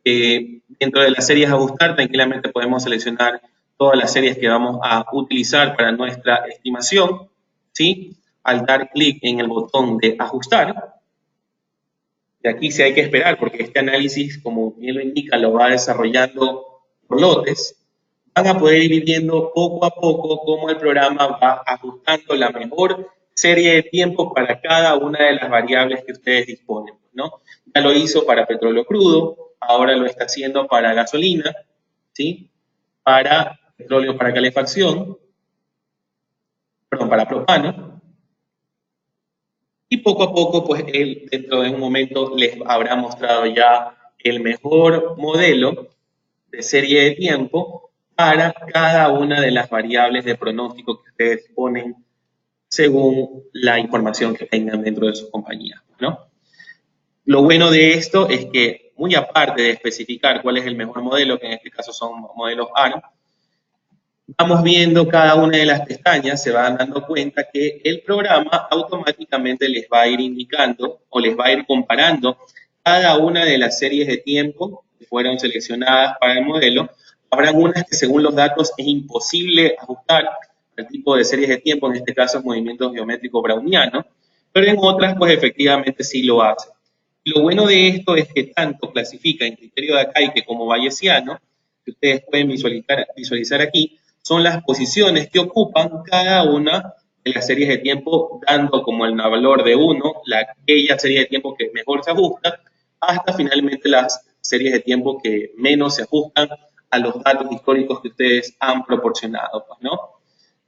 S2: Dentro de las series a ajustar, tranquilamente podemos seleccionar todas las series que vamos a utilizar para nuestra estimación, ¿sí? Al dar clic en el botón de ajustar, y aquí sí hay que esperar, porque este análisis, como bien lo indica, lo va desarrollando por lotes, van a poder ir viendo poco a poco cómo el programa va ajustando la mejor serie de tiempo para cada una de las variables que ustedes disponen, ¿no? Ya lo hizo para petróleo crudo, ahora lo está haciendo para gasolina, ¿sí? Para petróleo para calefacción, perdón, para propano, y poco a poco, pues él dentro de un momento les habrá mostrado ya el mejor modelo de serie de tiempo para cada una de las variables de pronóstico que ustedes ponen según la información que tengan dentro de su compañía, ¿no? Lo bueno de esto es que, muy aparte de especificar cuál es el mejor modelo, que en este caso son modelos ARM, vamos viendo cada una de las pestañas, se van dando cuenta que el programa automáticamente les va a ir indicando o les va a ir comparando cada una de las series de tiempo que fueron seleccionadas para el modelo. Habrán unas que según los datos es imposible ajustar al tipo de series de tiempo, en este caso es movimiento geométrico browniano, pero en otras pues efectivamente sí lo hace. Lo bueno de esto es que tanto clasifica en criterio de Akaike como bayesiano, que ustedes pueden visualizar aquí, son las posiciones que ocupan cada una de las series de tiempo, dando como el valor de 1, aquella serie de tiempo que mejor se ajusta, hasta finalmente las series de tiempo que menos se ajustan a los datos históricos que ustedes han proporcionado, pues, ¿no?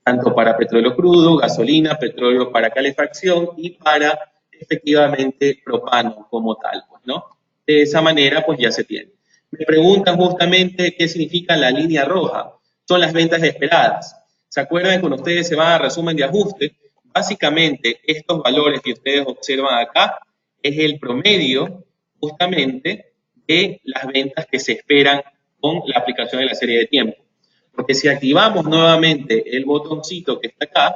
S2: Tanto para petróleo crudo, gasolina, petróleo para calefacción y para efectivamente propano como tal, pues, ¿no? De esa manera, pues ya se tiene. Me preguntan justamente qué significa la línea roja. Son las ventas esperadas. ¿Se acuerdan cuando ustedes se van a resumen de ajuste? Básicamente, estos valores que ustedes observan acá es el promedio justamente de las ventas que se esperan con la aplicación de la serie de tiempo. Porque si activamos nuevamente el botoncito que está acá,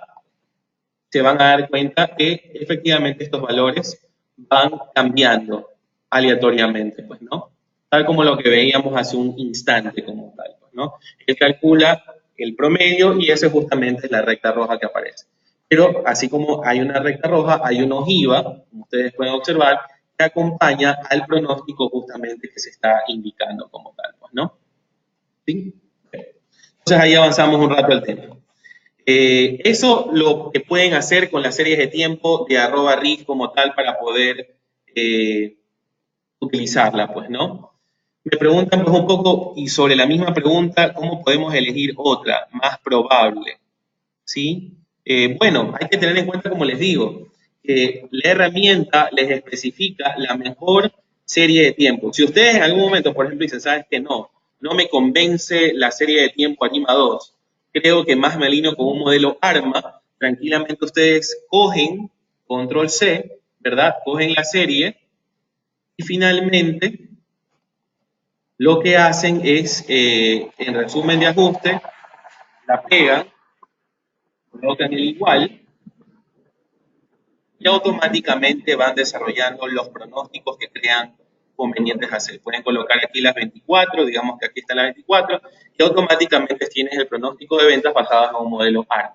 S2: se van a dar cuenta que efectivamente estos valores van cambiando aleatoriamente, pues, ¿no? Tal como lo que veíamos hace un instante como tal, pues, ¿no? Él calcula el promedio y esa justamente es la recta roja que aparece. Pero así como hay una recta roja, hay una ojiva, como ustedes pueden observar, que acompaña al pronóstico justamente que se está indicando como tal, pues, ¿no? ¿Sí? Entonces ahí avanzamos un rato el tema. Eso lo que pueden hacer con las series de tiempo de @RIS como tal para poder utilizarla, pues, ¿no? Me preguntan pues un poco, y sobre la misma pregunta, ¿cómo podemos elegir otra, más probable? ¿Sí? Bueno, hay que tener en cuenta, como les digo, que la herramienta les especifica la mejor serie de tiempo. Si ustedes en algún momento, por ejemplo, dicen, ¿sabes qué? No me convence la serie de tiempo Anima 2, creo que más me alineo con un modelo ARMA, tranquilamente ustedes cogen Control C, ¿verdad? Cogen la serie y finalmente lo que hacen es, en resumen de ajuste, la pegan, colocan el igual y automáticamente van desarrollando los pronósticos que crean convenientes hacer. Pueden colocar aquí las 24, digamos que aquí está la 24, y automáticamente tienes el pronóstico de ventas basado en un modelo ARM.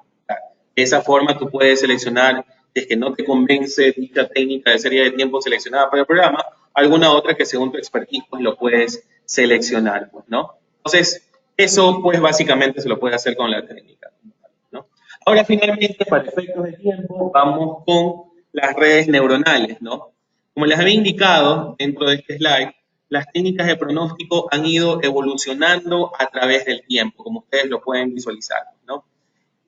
S2: De esa forma tú puedes seleccionar, si es que no te convence dicha técnica de serie de tiempo seleccionada para el programa, alguna otra que según tu expertise pues lo puedes seleccionar, pues, ¿no? Entonces, eso pues básicamente se lo puede hacer con la técnica, ¿no? Ahora finalmente, para efectos de tiempo, vamos con las redes neuronales, ¿no? Como les había indicado dentro de este slide, las técnicas de pronóstico han ido evolucionando a través del tiempo, como ustedes lo pueden visualizar, ¿no?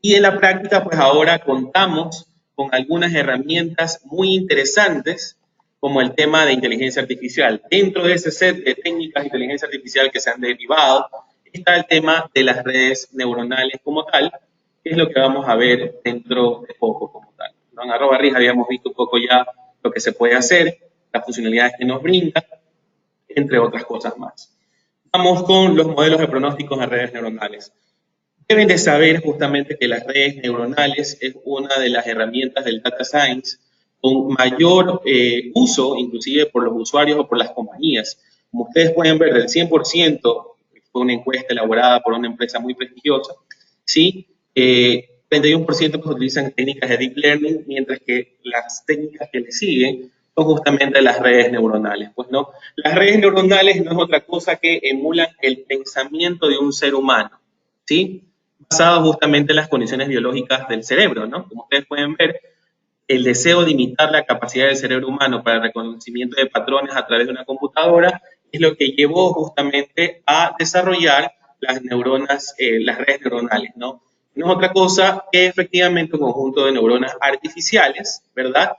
S2: Y en la práctica, pues ahora contamos con algunas herramientas muy interesantes, como el tema de inteligencia artificial. Dentro de ese set de técnicas de inteligencia artificial que se han derivado, está el tema de las redes neuronales como tal, que es lo que vamos a ver dentro de poco como tal. ¿No? En @RIS habíamos visto un poco ya lo que se puede hacer, las funcionalidades que nos brinda, entre otras cosas más. Vamos con los modelos de pronósticos de redes neuronales. Deben de saber justamente que las redes neuronales es una de las herramientas del data science con mayor uso, inclusive por los usuarios o por las compañías. Como ustedes pueden ver, del 100%, fue una encuesta elaborada por una empresa muy prestigiosa, ¿sí? 31% pues utilizan técnicas de deep learning, mientras que las técnicas que le siguen son justamente las redes neuronales. Pues no, las redes neuronales no es otra cosa que emulan el pensamiento de un ser humano, ¿sí? Basado justamente en las condiciones biológicas del cerebro, ¿no? Como ustedes pueden ver, el deseo de imitar la capacidad del cerebro humano para el reconocimiento de patrones a través de una computadora es lo que llevó justamente a desarrollar las neuronas, las redes neuronales, ¿no? No es otra cosa que efectivamente un conjunto de neuronas artificiales, ¿verdad?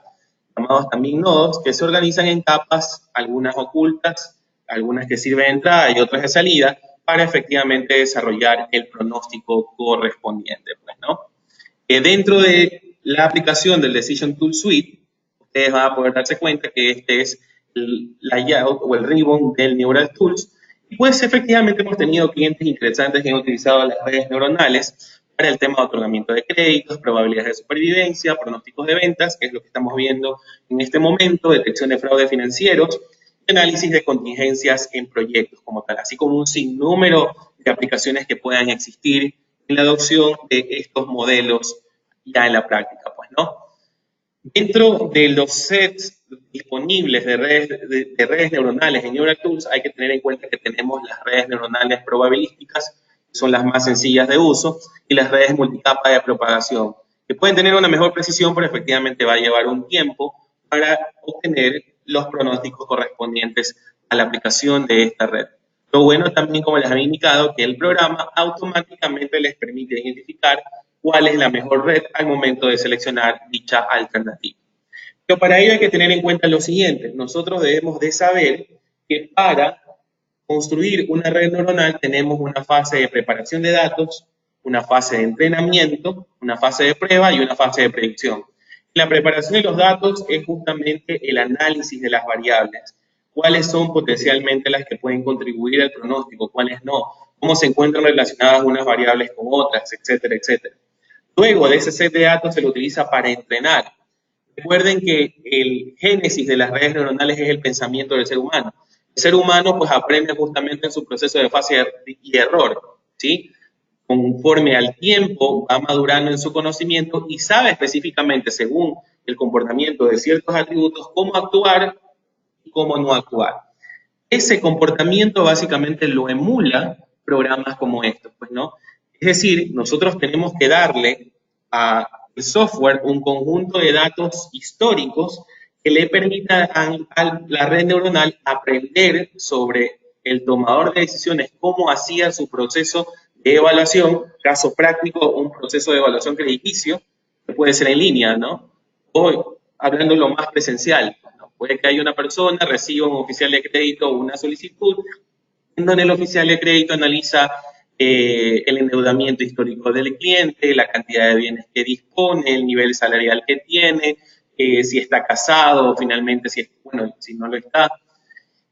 S2: Llamados también nodos, que se organizan en capas, algunas ocultas, algunas que sirven de entrada y otras de salida, para efectivamente desarrollar el pronóstico correspondiente, pues, ¿no? Dentro de la aplicación del Decision Tool Suite, ustedes van a poder darse cuenta que este es el layout o el ribbon del Neural Tools. Y pues efectivamente hemos tenido clientes interesantes que han utilizado las redes neuronales para el tema de otorgamiento de créditos, probabilidades de supervivencia, pronósticos de ventas, que es lo que estamos viendo en este momento, detección de fraude financieros, análisis de contingencias en proyectos como tal, así como un sinnúmero de aplicaciones que puedan existir en la adopción de estos modelos ya en la práctica, pues, ¿no? Dentro de los sets disponibles de redes neuronales en Neural Tools, hay que tener en cuenta que tenemos las redes neuronales probabilísticas, que son las más sencillas de uso, y las redes multicapa de propagación, que pueden tener una mejor precisión, pero efectivamente va a llevar un tiempo para obtener los pronósticos correspondientes a la aplicación de esta red. Lo bueno también, como les había indicado, que el programa automáticamente les permite identificar cuál es la mejor red al momento de seleccionar dicha alternativa. Pero para ello hay que tener en cuenta lo siguiente. Nosotros debemos de saber que para construir una red neuronal tenemos una fase de preparación de datos, una fase de entrenamiento, una fase de prueba y una fase de predicción. La preparación de los datos es justamente el análisis de las variables. ¿Cuáles son potencialmente las que pueden contribuir al pronóstico? ¿Cuáles no? ¿Cómo se encuentran relacionadas unas variables con otras? Etcétera, etcétera. Luego de ese set de datos se lo utiliza para entrenar. Recuerden que el génesis de las redes neuronales es el pensamiento del ser humano. El ser humano pues aprende justamente en su proceso de fase y error, ¿sí? Conforme al tiempo va madurando en su conocimiento y sabe específicamente, según el comportamiento de ciertos atributos, cómo actuar y cómo no actuar. Ese comportamiento básicamente lo emula programas como estos, pues, ¿no? Es decir, nosotros tenemos que darle al software un conjunto de datos históricos que le permita a la red neuronal aprender sobre el tomador de decisiones, cómo hacía su proceso de evaluación, caso práctico, un proceso de evaluación crediticio, que puede ser en línea, ¿no? O hablando lo más presencial, ¿no? Puede que haya una persona, reciba un oficial de crédito o una solicitud, en donde el oficial de crédito analiza el endeudamiento histórico del cliente, la cantidad de bienes que dispone, el nivel salarial que tiene, si está casado, finalmente, bueno, si no lo está,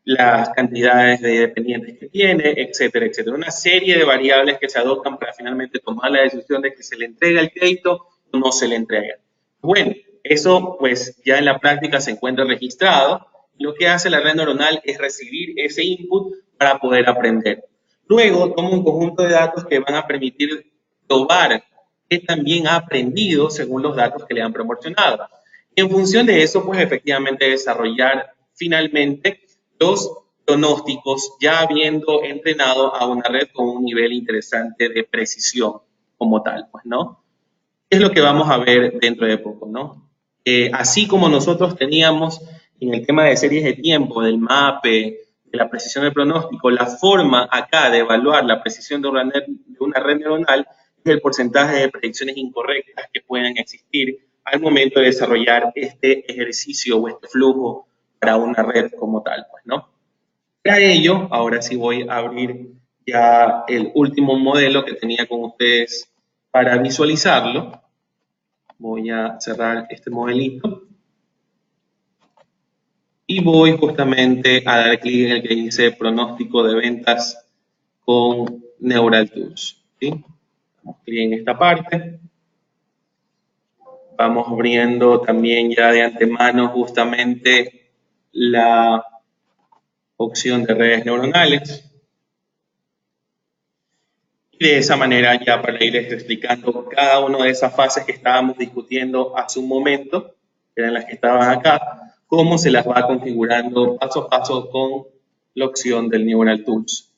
S2: las cantidades de dependientes que tiene, etcétera, etcétera. Una serie de variables que se adoptan para finalmente tomar la decisión de que se le entrega el crédito o no se le entrega. Bueno, eso pues ya en la práctica se encuentra registrado. Lo que hace la red neuronal es recibir ese input para poder aprender. Luego toma un conjunto de datos que van a permitir probar que también ha aprendido según los datos que le han proporcionado. Y en función de eso, pues efectivamente desarrollar finalmente los pronósticos ya habiendo entrenado a una red con un nivel interesante de precisión como tal, pues, ¿no? Es lo que vamos a ver dentro de poco, ¿no? Así como nosotros teníamos en el tema de series de tiempo, del MAPE, de la precisión del pronóstico, la forma acá de evaluar la precisión de una red neuronal es el porcentaje de predicciones incorrectas que puedan existir al momento de desarrollar este ejercicio o este flujo para una red como tal, pues, ¿no? Para ello, ahora sí voy a abrir ya el último modelo que tenía con ustedes para visualizarlo. Voy a cerrar este modelito. Y voy justamente a dar clic en el que dice pronóstico de ventas con Neural Tools, ¿sí? Damos clic en esta parte. Vamos abriendo también ya de antemano justamente la opción de redes neuronales. Y de esa manera ya para ir explicando cada una de esas fases que estábamos discutiendo hace un momento, que eran las que estaban acá, cómo se las va configurando paso a paso con la opción del Neural Tools.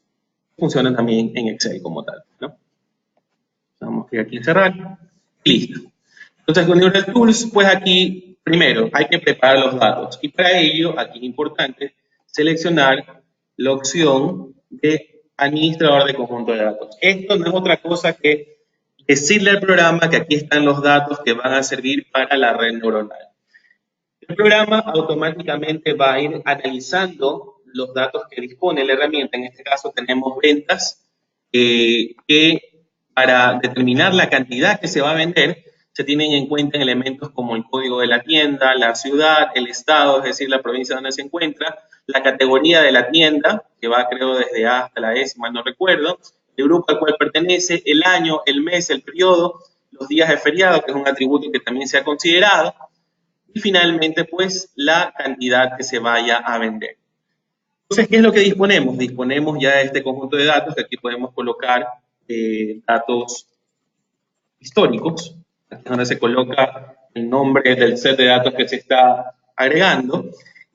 S2: Funciona también en Excel como tal, ¿no? Vamos a aquí en cerrar. Listo. Entonces con Neural Tools, pues aquí primero hay que preparar los datos. Y para ello, aquí es importante seleccionar la opción de administrador de conjunto de datos. Esto no es otra cosa que decirle al programa que aquí están los datos que van a servir para la red neuronal. El programa automáticamente va a ir analizando los datos que dispone la herramienta. En este caso tenemos ventas, que para determinar la cantidad que se va a vender, se tienen en cuenta elementos como el código de la tienda, la ciudad, el estado, es decir, la provincia donde se encuentra, la categoría de la tienda, que va creo desde A hasta la E, si mal no recuerdo, el grupo al cual pertenece, el año, el mes, el periodo, los días de feriado, que es un atributo que también se ha considerado, y finalmente, pues, la cantidad que se vaya a vender. Entonces, ¿qué es lo que disponemos? Disponemos ya de este conjunto de datos, que aquí podemos colocar datos históricos, aquí es donde se coloca el nombre del set de datos que se está agregando.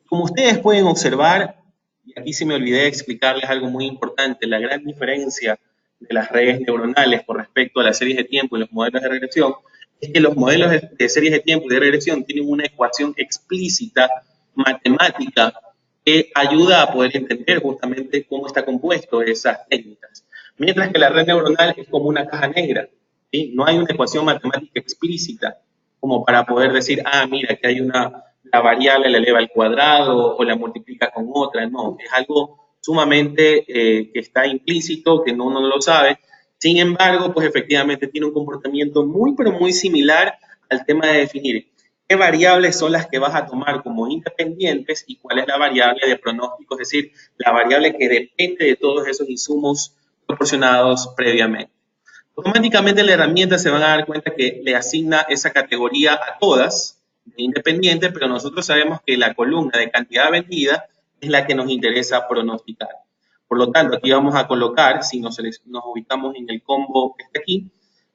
S2: Como ustedes pueden observar, y aquí se me olvidé de explicarles algo muy importante, la gran diferencia de las redes neuronales con respecto a las series de tiempo y los modelos de regresión, es que los modelos de series de tiempo y de regresión tienen una ecuación explícita, matemática, que ayuda a poder entender justamente cómo está compuesto esas técnicas. Mientras que la red neuronal es como una caja negra, ¿sí? No hay una ecuación matemática explícita como para poder decir, ah, mira, que hay la variable la eleva al cuadrado o la multiplica con otra. No, es algo sumamente que está implícito, que uno no lo sabe. Sin embargo, pues efectivamente tiene un comportamiento muy, pero muy similar al tema de definir qué variables son las que vas a tomar como independientes y cuál es la variable de pronóstico, es decir, la variable que depende de todos esos insumos proporcionados previamente. Automáticamente la herramienta se van a dar cuenta que le asigna esa categoría a todas de independiente, pero nosotros sabemos que la columna de cantidad vendida es la que nos interesa pronosticar. Por lo tanto, aquí vamos a colocar, si nos ubicamos en el combo que está aquí,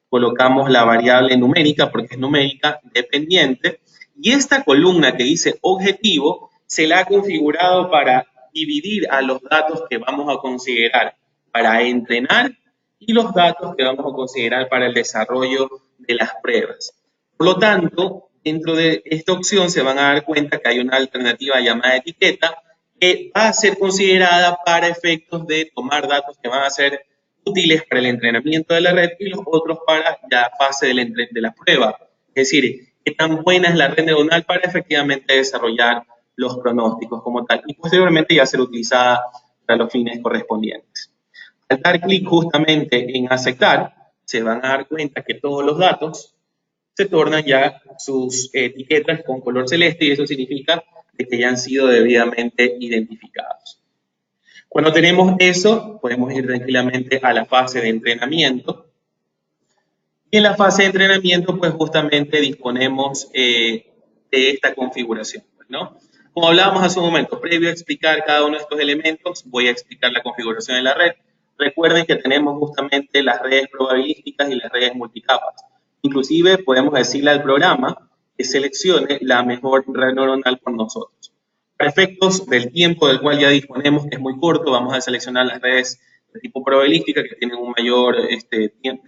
S2: colocamos la variable numérica, porque es numérica, dependiente, y esta columna que dice objetivo, se la ha configurado para dividir a los datos que vamos a considerar para entrenar y los datos que vamos a considerar para el desarrollo de las pruebas. Por lo tanto, dentro de esta opción se van a dar cuenta que hay una alternativa llamada etiqueta que va a ser considerada para efectos de tomar datos que van a ser útiles para el entrenamiento de la red y los otros para la fase de la prueba. Es decir, qué tan buena es la red neuronal para efectivamente desarrollar los pronósticos como tal y posteriormente ya ser utilizada para los fines correspondientes. Al dar clic justamente en aceptar, se van a dar cuenta que todos los datos se tornan ya sus etiquetas con color celeste y eso significa que ya han sido debidamente identificados. Cuando tenemos eso, podemos ir tranquilamente a la fase de entrenamiento. Y en la fase de entrenamiento, pues justamente disponemos de esta configuración, ¿no? Como hablábamos hace un momento, previo a explicar cada uno de estos elementos, voy a explicar la configuración de la red. Recuerden que tenemos justamente las redes probabilísticas y las redes multicapas. Inclusive podemos decirle al programa que seleccione la mejor red neuronal por nosotros. Para efectos del tiempo del cual ya disponemos, que es muy corto, vamos a seleccionar las redes de tipo probabilística que tienen un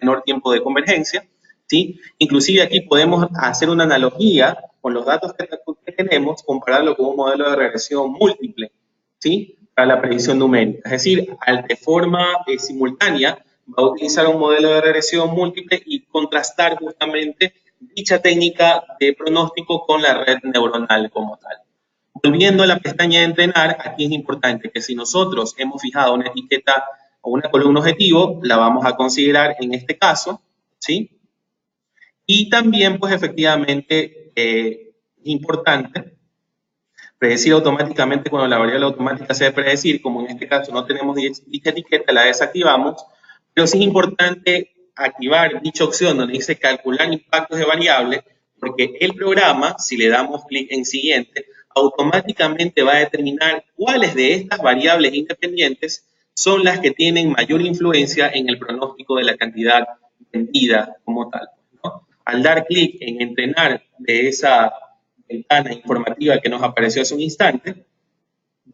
S2: menor tiempo de convergencia, ¿sí? Inclusive aquí podemos hacer una analogía con los datos que tenemos, compararlo con un modelo de regresión múltiple, ¿sí? para la predicción numérica. Es decir, de forma simultánea va a utilizar un modelo de regresión múltiple y contrastar justamente dicha técnica de pronóstico con la red neuronal como tal. Volviendo a la pestaña de entrenar, aquí es importante que si nosotros hemos fijado una etiqueta o una columna objetivo, la vamos a considerar en este caso, ¿sí? Y también, pues efectivamente, es importante predecir automáticamente cuando la variable automática se debe predecir, como en este caso no tenemos dicha etiqueta, la desactivamos, pero sí es importante activar dicha opción donde dice calcular impactos de variable, porque el programa, si le damos clic en siguiente, automáticamente va a determinar cuáles de estas variables independientes son las que tienen mayor influencia en el pronóstico de la cantidad vendida como tal, ¿no? Al dar clic en entrenar de esa ventana informativa que nos apareció hace un instante,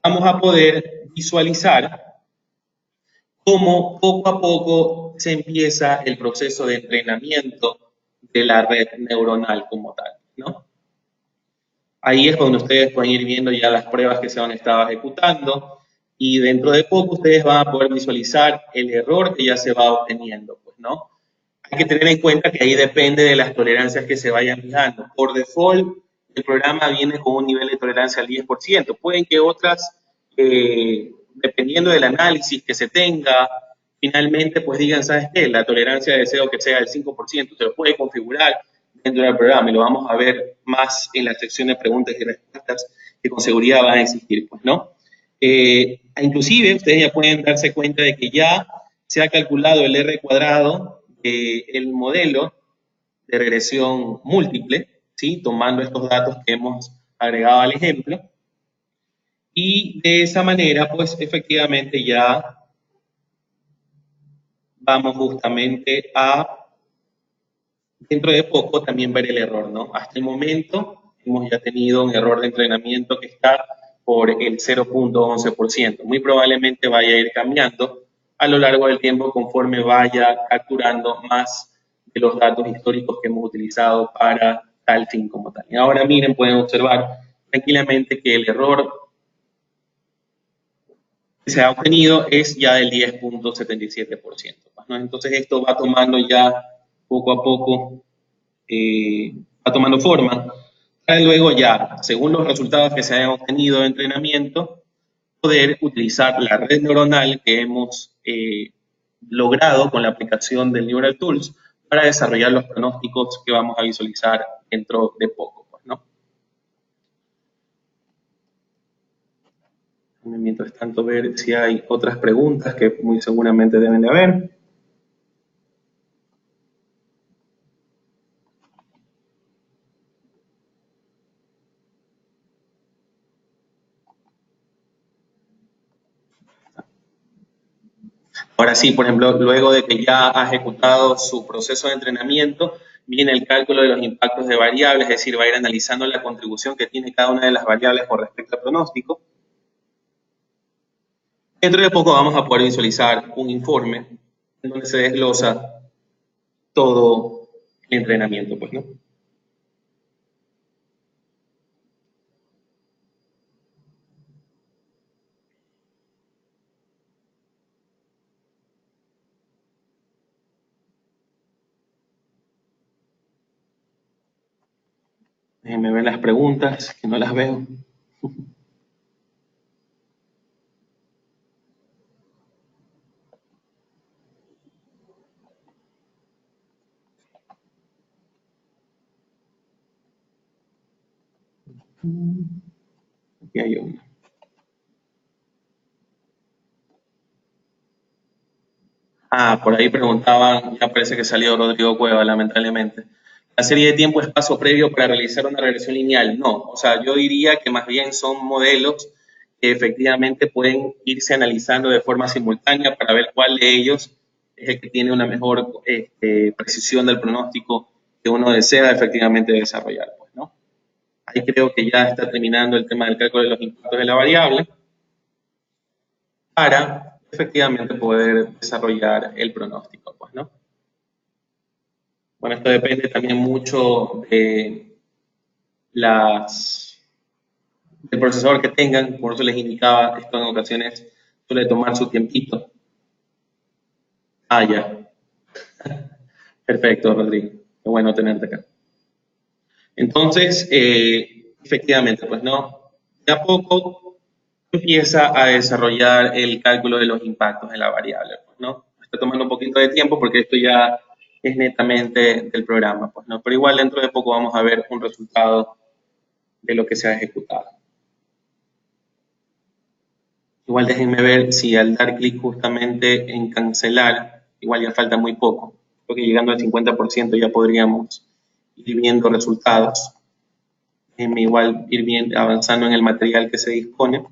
S2: vamos a poder visualizar cómo poco a poco se empieza el proceso de entrenamiento de la red neuronal como tal, ¿no? Ahí es donde ustedes pueden ir viendo ya las pruebas que se han estado ejecutando y dentro de poco ustedes van a poder visualizar el error que ya se va obteniendo, pues, ¿no? Hay que tener en cuenta que ahí depende de las tolerancias que se vayan fijando. Por default, el programa viene con un nivel de tolerancia al 10%. Pueden que otras, dependiendo del análisis que se tenga, finalmente pues digan, ¿sabes qué? La tolerancia deseo que sea del 5%. Se lo puede configurar dentro del programa y lo vamos a ver más en la sección de preguntas y respuestas que con seguridad van a existir, pues, ¿no? Inclusive, ustedes ya pueden darse cuenta de que ya se ha calculado el R cuadrado del modelo de regresión múltiple, ¿sí? Tomando estos datos que hemos agregado al ejemplo. Y de esa manera, pues efectivamente ya vamos justamente a, dentro de poco, también ver el error, ¿no? Hasta el momento hemos ya tenido un error de entrenamiento que está por el 0.11%. Muy probablemente vaya a ir cambiando a lo largo del tiempo conforme vaya capturando más de los datos históricos que hemos utilizado para tal fin como tal. Y ahora miren, pueden observar tranquilamente que el error que se ha obtenido es ya del 10.77%, ¿no? Entonces esto va tomando ya poco a poco, va tomando forma, para luego ya, según los resultados que se hayan obtenido de entrenamiento, poder utilizar la red neuronal que hemos logrado con la aplicación del Neural Tools para desarrollar los pronósticos que vamos a visualizar dentro de poco, pues, ¿no? Mientras tanto, ver si hay otras preguntas que muy seguramente deben de haber. Ahora sí, por ejemplo, luego de que ya ha ejecutado su proceso de entrenamiento, viene el cálculo de los impactos de variables, es decir, va a ir analizando la contribución que tiene cada una de las variables con respecto al pronóstico. Dentro de poco vamos a poder visualizar un informe en donde se desglosa todo el entrenamiento, pues, ¿no? Déjenme ver las preguntas, que no las veo. Aquí hay una. Por ahí preguntaban, ya parece que salió Rodrigo Cueva, lamentablemente. ¿La serie de tiempo es paso previo para realizar una regresión lineal? No, o sea, yo diría que más bien son modelos que efectivamente pueden irse analizando de forma simultánea para ver cuál de ellos es el que tiene una mejor precisión del pronóstico que uno desea efectivamente desarrollar, pues, ¿no? Ahí creo que ya está terminando el tema del cálculo de los impactos de la variable para efectivamente poder desarrollar el pronóstico, pues, ¿no? Bueno, esto depende también mucho de del procesador que tengan, por eso les indicaba, esto en ocasiones suele tomar su tiempito. Ah, ya. Perfecto, Rodrigo. Qué bueno tenerte acá. Entonces, efectivamente, pues no, de a poco empieza a desarrollar el cálculo de los impactos en la variable, pues no. Está tomando un poquito de tiempo porque esto ya es netamente del programa, pues no. Pero igual dentro de poco vamos a ver un resultado de lo que se ha ejecutado. Igual déjenme ver si al dar clic justamente en cancelar, igual ya falta muy poco, porque llegando al 50% ya podríamos ir viendo resultados. Déjenme igual ir bien avanzando en el material que se dispone.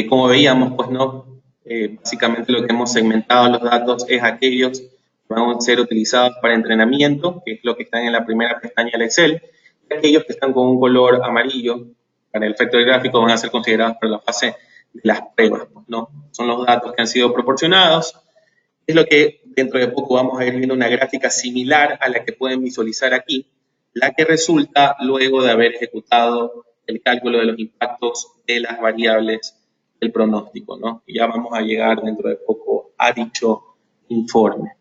S2: Como veíamos, pues no, básicamente lo que hemos segmentado los datos es aquellos que van a ser utilizados para entrenamiento, que es lo que está en la primera pestaña del Excel, y aquellos que están con un color amarillo para el efecto del gráfico van a ser considerados para la fase de las pruebas, pues no, son los datos que han sido proporcionados. Es lo que dentro de poco vamos a ir viendo una gráfica similar a la que pueden visualizar aquí, la que resulta luego de haber ejecutado el cálculo de los impactos de las variables del pronóstico, ¿no? Y ya vamos a llegar dentro de poco a dicho informe,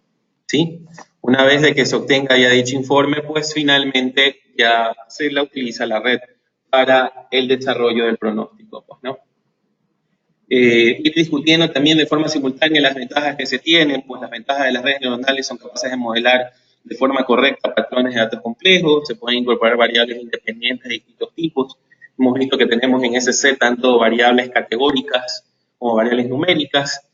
S2: ¿sí? Una vez de que se obtenga ya dicho informe, pues finalmente ya se la utiliza la red para el desarrollo del pronóstico, pues, ¿no? Ir discutiendo también de forma simultánea las ventajas que se tienen, pues las ventajas de las redes neuronales son capaces de modelar de forma correcta patrones de datos complejos, se pueden incorporar variables independientes de distintos tipos. Hemos visto que tenemos en SC tanto variables categóricas como variables numéricas,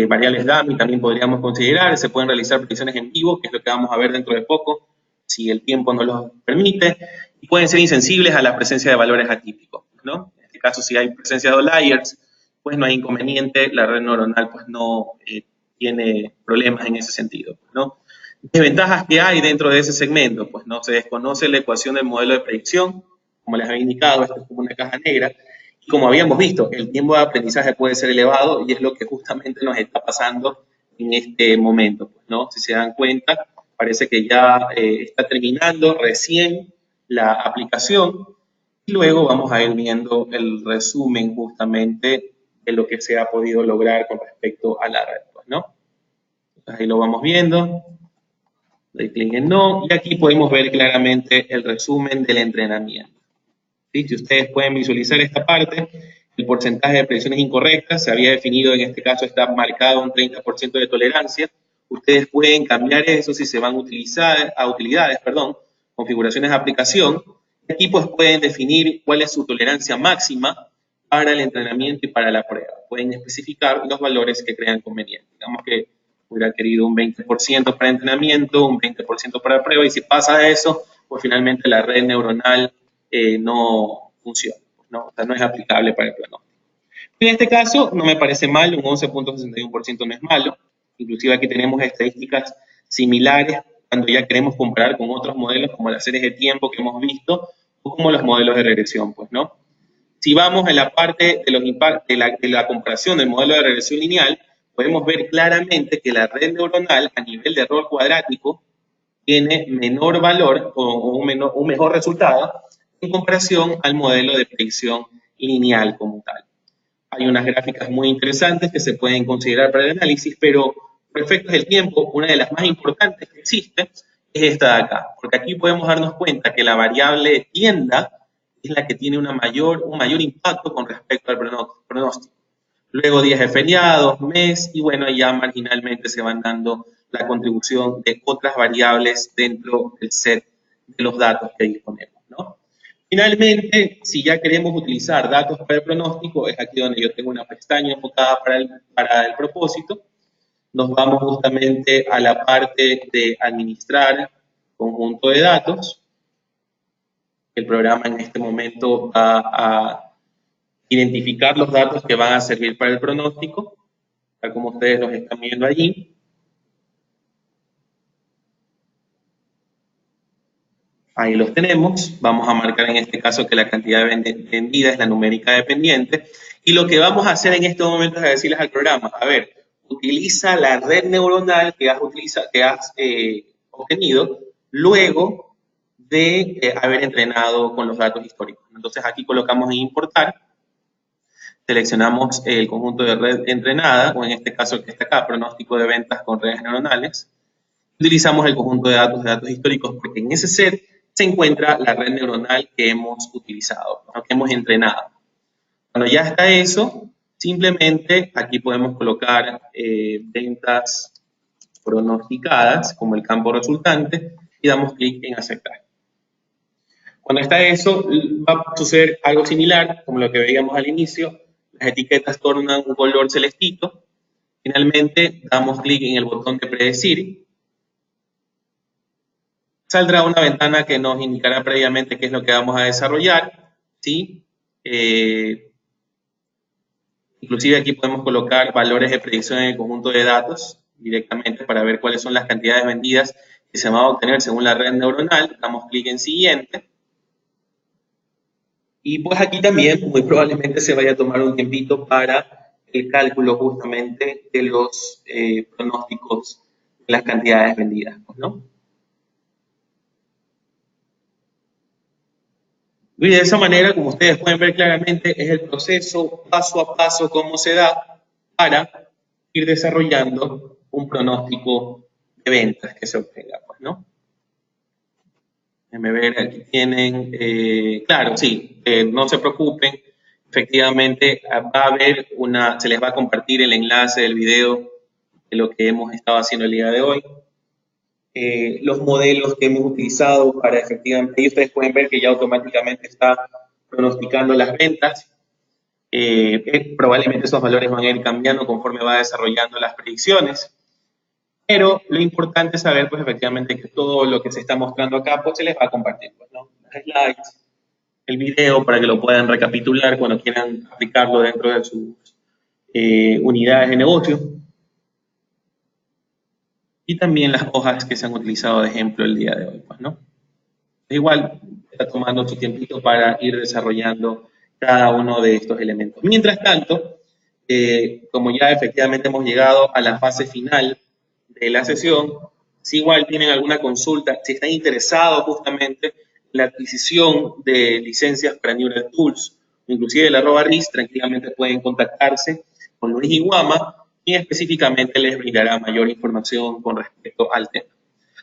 S2: variables dummy también podríamos considerar, se pueden realizar predicciones en vivo, que es lo que vamos a ver dentro de poco, si el tiempo nos lo permite, y pueden ser insensibles a la presencia de valores atípicos, ¿no? En este caso, si hay presencia de outliers, pues no hay inconveniente, la red neuronal pues no tiene problemas en ese sentido, ¿no? Desventajas que hay dentro de ese segmento, pues no se desconoce la ecuación del modelo de predicción, como les había indicado, esto es como una caja negra, y como habíamos visto, el tiempo de aprendizaje puede ser elevado y es lo que justamente nos está pasando en este momento, pues, ¿no? Si se dan cuenta, parece que ya está terminando recién la aplicación y luego vamos a ir viendo el resumen justamente de lo que se ha podido lograr con respecto a la red, pues, ¿no? Entonces ahí lo vamos viendo. Doy clic en no y aquí podemos ver claramente el resumen del entrenamiento. ¿Sí? Si ustedes pueden visualizar esta parte, el porcentaje de predicciones incorrectas se había definido, en este caso está marcado un 30% de tolerancia. Ustedes pueden cambiar eso si se van a utilizar a utilidades, perdón, configuraciones de aplicación. Aquí pues pueden definir cuál es su tolerancia máxima para el entrenamiento y para la prueba. Pueden especificar los valores que crean convenientes. Digamos que hubiera querido un 20% para entrenamiento, un 20% para prueba, y si pasa de eso, pues finalmente la red neuronal no funciona, ¿no? O sea, no es aplicable para el pronóstico. En este caso, no me parece mal, un 11.61% no es malo, inclusive aquí tenemos estadísticas similares cuando ya queremos comparar con otros modelos como las series de tiempo que hemos visto o como los modelos de regresión, pues, ¿no? Si vamos en la parte de, los de la comparación del modelo de regresión lineal, podemos ver claramente que la red neuronal a nivel de error cuadrático tiene menor valor o un mejor resultado en comparación al modelo de predicción lineal como tal. Hay unas gráficas muy interesantes que se pueden considerar para el análisis, pero por efectos del tiempo, una de las más importantes que existe es esta de acá, porque aquí podemos darnos cuenta que la variable tienda es la que tiene un mayor impacto con respecto al pronóstico. Luego días de feriados, mes, y bueno, ya marginalmente se van dando la contribución de otras variables dentro del set de los datos que disponemos, ¿no? Finalmente, si ya queremos utilizar datos para el pronóstico, es aquí donde yo tengo una pestaña enfocada para el propósito. Nos vamos justamente a la parte de administrar conjunto de datos. El programa en este momento va a identificar los datos que van a servir para el pronóstico, tal como ustedes los están viendo allí. Ahí los tenemos. Vamos a marcar en este caso que la cantidad vendida es la numérica dependiente. Y lo que vamos a hacer en este momento es decirles al programa, a ver, utiliza la red neuronal que has obtenido luego de haber entrenado con los datos históricos. Entonces aquí colocamos en importar, seleccionamos el conjunto de red entrenada, o en este caso el que está acá, pronóstico de ventas con redes neuronales. Utilizamos el conjunto de datos históricos, porque en ese set se encuentra la red neuronal que hemos utilizado, ¿no? Que hemos entrenado. Cuando ya está eso, simplemente aquí podemos colocar ventas pronosticadas como el campo resultante y damos clic en aceptar. Cuando está eso, va a suceder algo similar como lo que veíamos al inicio. Las etiquetas tornan un color celestito. Finalmente, damos clic en el botón de predecir. Saldrá una ventana que nos indicará previamente qué es lo que vamos a desarrollar, ¿sí? Inclusive aquí podemos colocar valores de predicción en el conjunto de datos directamente para ver cuáles son las cantidades vendidas que se van a obtener según la red neuronal. Damos clic en siguiente. Y pues aquí también muy probablemente se vaya a tomar un tiempito para el cálculo justamente de los pronósticos de las cantidades vendidas, ¿no? Y de esa manera, como ustedes pueden ver claramente, es el proceso paso a paso cómo se da para ir desarrollando un pronóstico de ventas que se obtenga, pues, ¿no? Déjenme ver, aquí tienen, claro, sí, no se preocupen, efectivamente va a haber se les va a compartir el enlace del video de lo que hemos estado haciendo el día de hoy. Los modelos que hemos utilizado para efectivamente, y ustedes pueden ver que ya automáticamente está pronosticando las ventas. Probablemente esos valores van a ir cambiando conforme va desarrollando las predicciones. Pero lo importante es saber, pues, efectivamente, que todo lo que se está mostrando acá, pues, se les va a compartir, pues, ¿no? Las slides, el video, para que lo puedan recapitular cuando quieran aplicarlo dentro de sus unidades de negocio. Y también las hojas que se han utilizado de ejemplo el día de hoy, pues, ¿no? Igual, está tomando su tiempito para ir desarrollando cada uno de estos elementos. Mientras tanto, como ya efectivamente hemos llegado a la fase final de la sesión, si igual tienen alguna consulta, si están interesados justamente en la adquisición de licencias para Neural Tools, inclusive el @RIS, tranquilamente pueden contactarse con Luis Iguama, y específicamente les brindará mayor información con respecto al tema.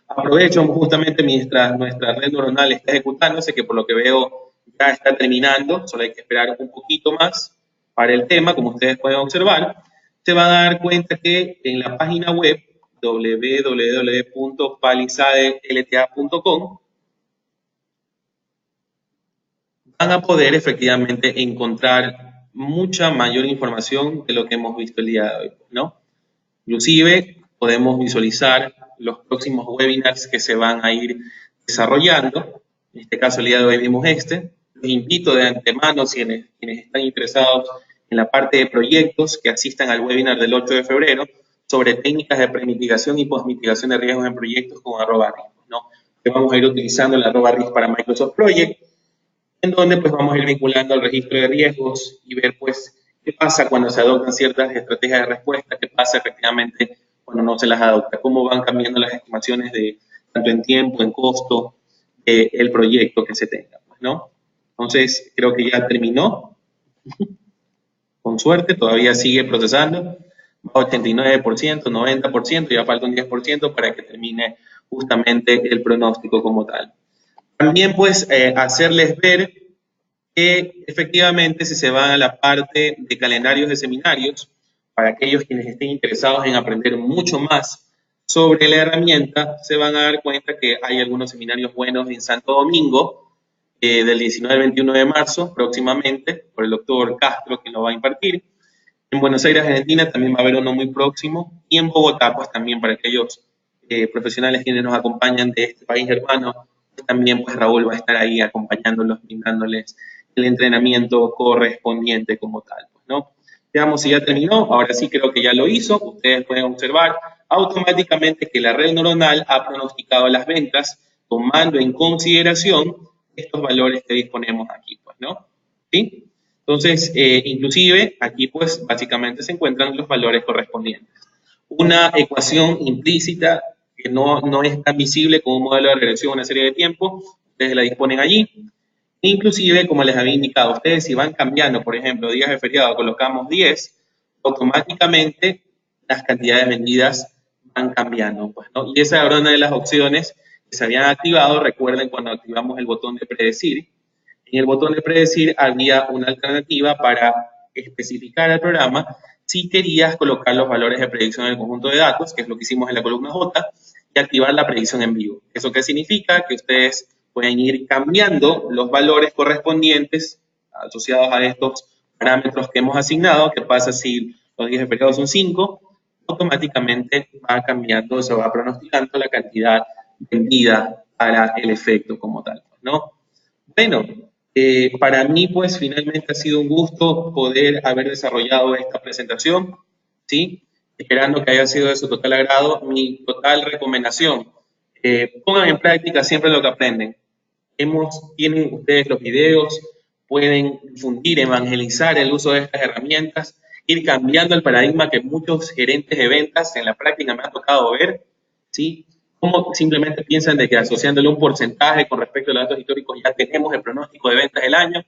S2: Aprovecho justamente mientras nuestra red neuronal está ejecutándose, que por lo que veo ya está terminando, solo hay que esperar un poquito más para el tema, como ustedes pueden observar. Se van a dar cuenta que en la página web www.palisadelta.com van a poder efectivamente encontrar mucha mayor información de lo que hemos visto el día de hoy, ¿no? Inclusive podemos visualizar los próximos webinars que se van a ir desarrollando. En este caso, el día de hoy vimos este. Los invito de antemano, quienes están interesados en la parte de proyectos, que asistan al webinar del 8 de febrero sobre técnicas de premitigación y postmitigación de riesgos en proyectos con @RIS, ¿no? Que vamos a ir utilizando el @RIS para Microsoft Project, en donde pues vamos a ir vinculando al registro de riesgos y ver pues qué pasa cuando se adoptan ciertas estrategias de respuesta, qué pasa efectivamente cuando no se las adopta, cómo van cambiando las estimaciones de tanto en tiempo, en costo, el proyecto que se tenga, pues, ¿no? Entonces, creo que ya terminó. Con suerte, todavía sigue procesando. 89%, 90%, ya falta un 10% para que termine justamente el pronóstico como tal. También, pues, hacerles ver que efectivamente si se van a la parte de calendarios de seminarios, para aquellos quienes estén interesados en aprender mucho más sobre la herramienta, se van a dar cuenta que hay algunos seminarios buenos en Santo Domingo, del 19 al 21 de marzo próximamente, por el doctor Castro, que lo va a impartir. En Buenos Aires, Argentina, también va a haber uno muy próximo, y en Bogotá, pues también para aquellos profesionales quienes nos acompañan de este país hermano, pues, también pues Raúl va a estar ahí acompañándolos, brindándoles el entrenamiento correspondiente como tal, pues, ¿no? Veamos si ya terminó. Ahora sí creo que ya lo hizo. Ustedes pueden observar automáticamente que la red neuronal ha pronosticado las ventas tomando en consideración estos valores que disponemos aquí, pues, ¿no? ¿Sí? Entonces, inclusive aquí pues básicamente se encuentran los valores correspondientes. Una ecuación implícita que no es tan visible como un modelo de regresión una serie de tiempo. Ustedes la disponen allí. Inclusive, como les había indicado, ustedes si van cambiando, por ejemplo, días de feriado, colocamos 10, automáticamente las cantidades vendidas van cambiando, pues, ¿no? Y esa era una de las opciones que se habían activado. Recuerden cuando activamos el botón de predecir. En el botón de predecir había una alternativa para especificar al programa si querías colocar los valores de predicción en el conjunto de datos, que es lo que hicimos en la columna J, y activar la predicción en vivo. ¿Eso qué significa? Que ustedes pueden ir cambiando los valores correspondientes asociados a estos parámetros que hemos asignado. ¿Qué pasa si los días de feriado son 5? Automáticamente va cambiando, se va pronosticando la cantidad vendida para el efecto como tal, ¿no? Bueno, para mí, pues, finalmente ha sido un gusto poder haber desarrollado esta presentación, ¿sí? Esperando que haya sido de su total agrado. Mi total recomendación, pongan en práctica siempre lo que aprenden. Tienen ustedes los videos, pueden difundir, evangelizar el uso de estas herramientas, ir cambiando el paradigma que muchos gerentes de ventas en la práctica me ha tocado ver, ¿sí? Cómo simplemente piensan de que asociándole un porcentaje con respecto a los datos históricos ya tenemos el pronóstico de ventas del año.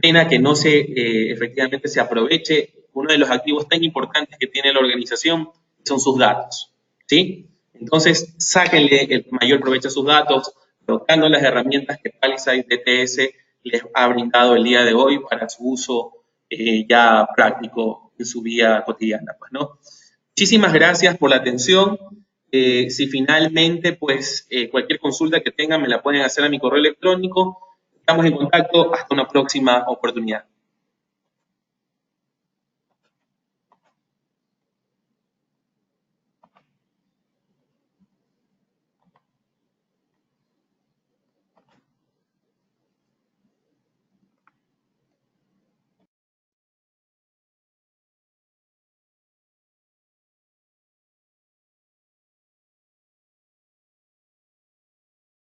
S2: Pena que no efectivamente se aproveche uno de los activos tan importantes que tiene la organización, son sus datos, ¿sí? Entonces, sáquenle el mayor provecho a sus datos, colocando las herramientas que Palisade DTS les ha brindado el día de hoy para su uso ya práctico en su vida cotidiana, pues, ¿no? Muchísimas gracias por la atención. Si finalmente, pues, cualquier consulta que tengan me la pueden hacer a mi correo electrónico. Estamos en contacto. Hasta una próxima oportunidad.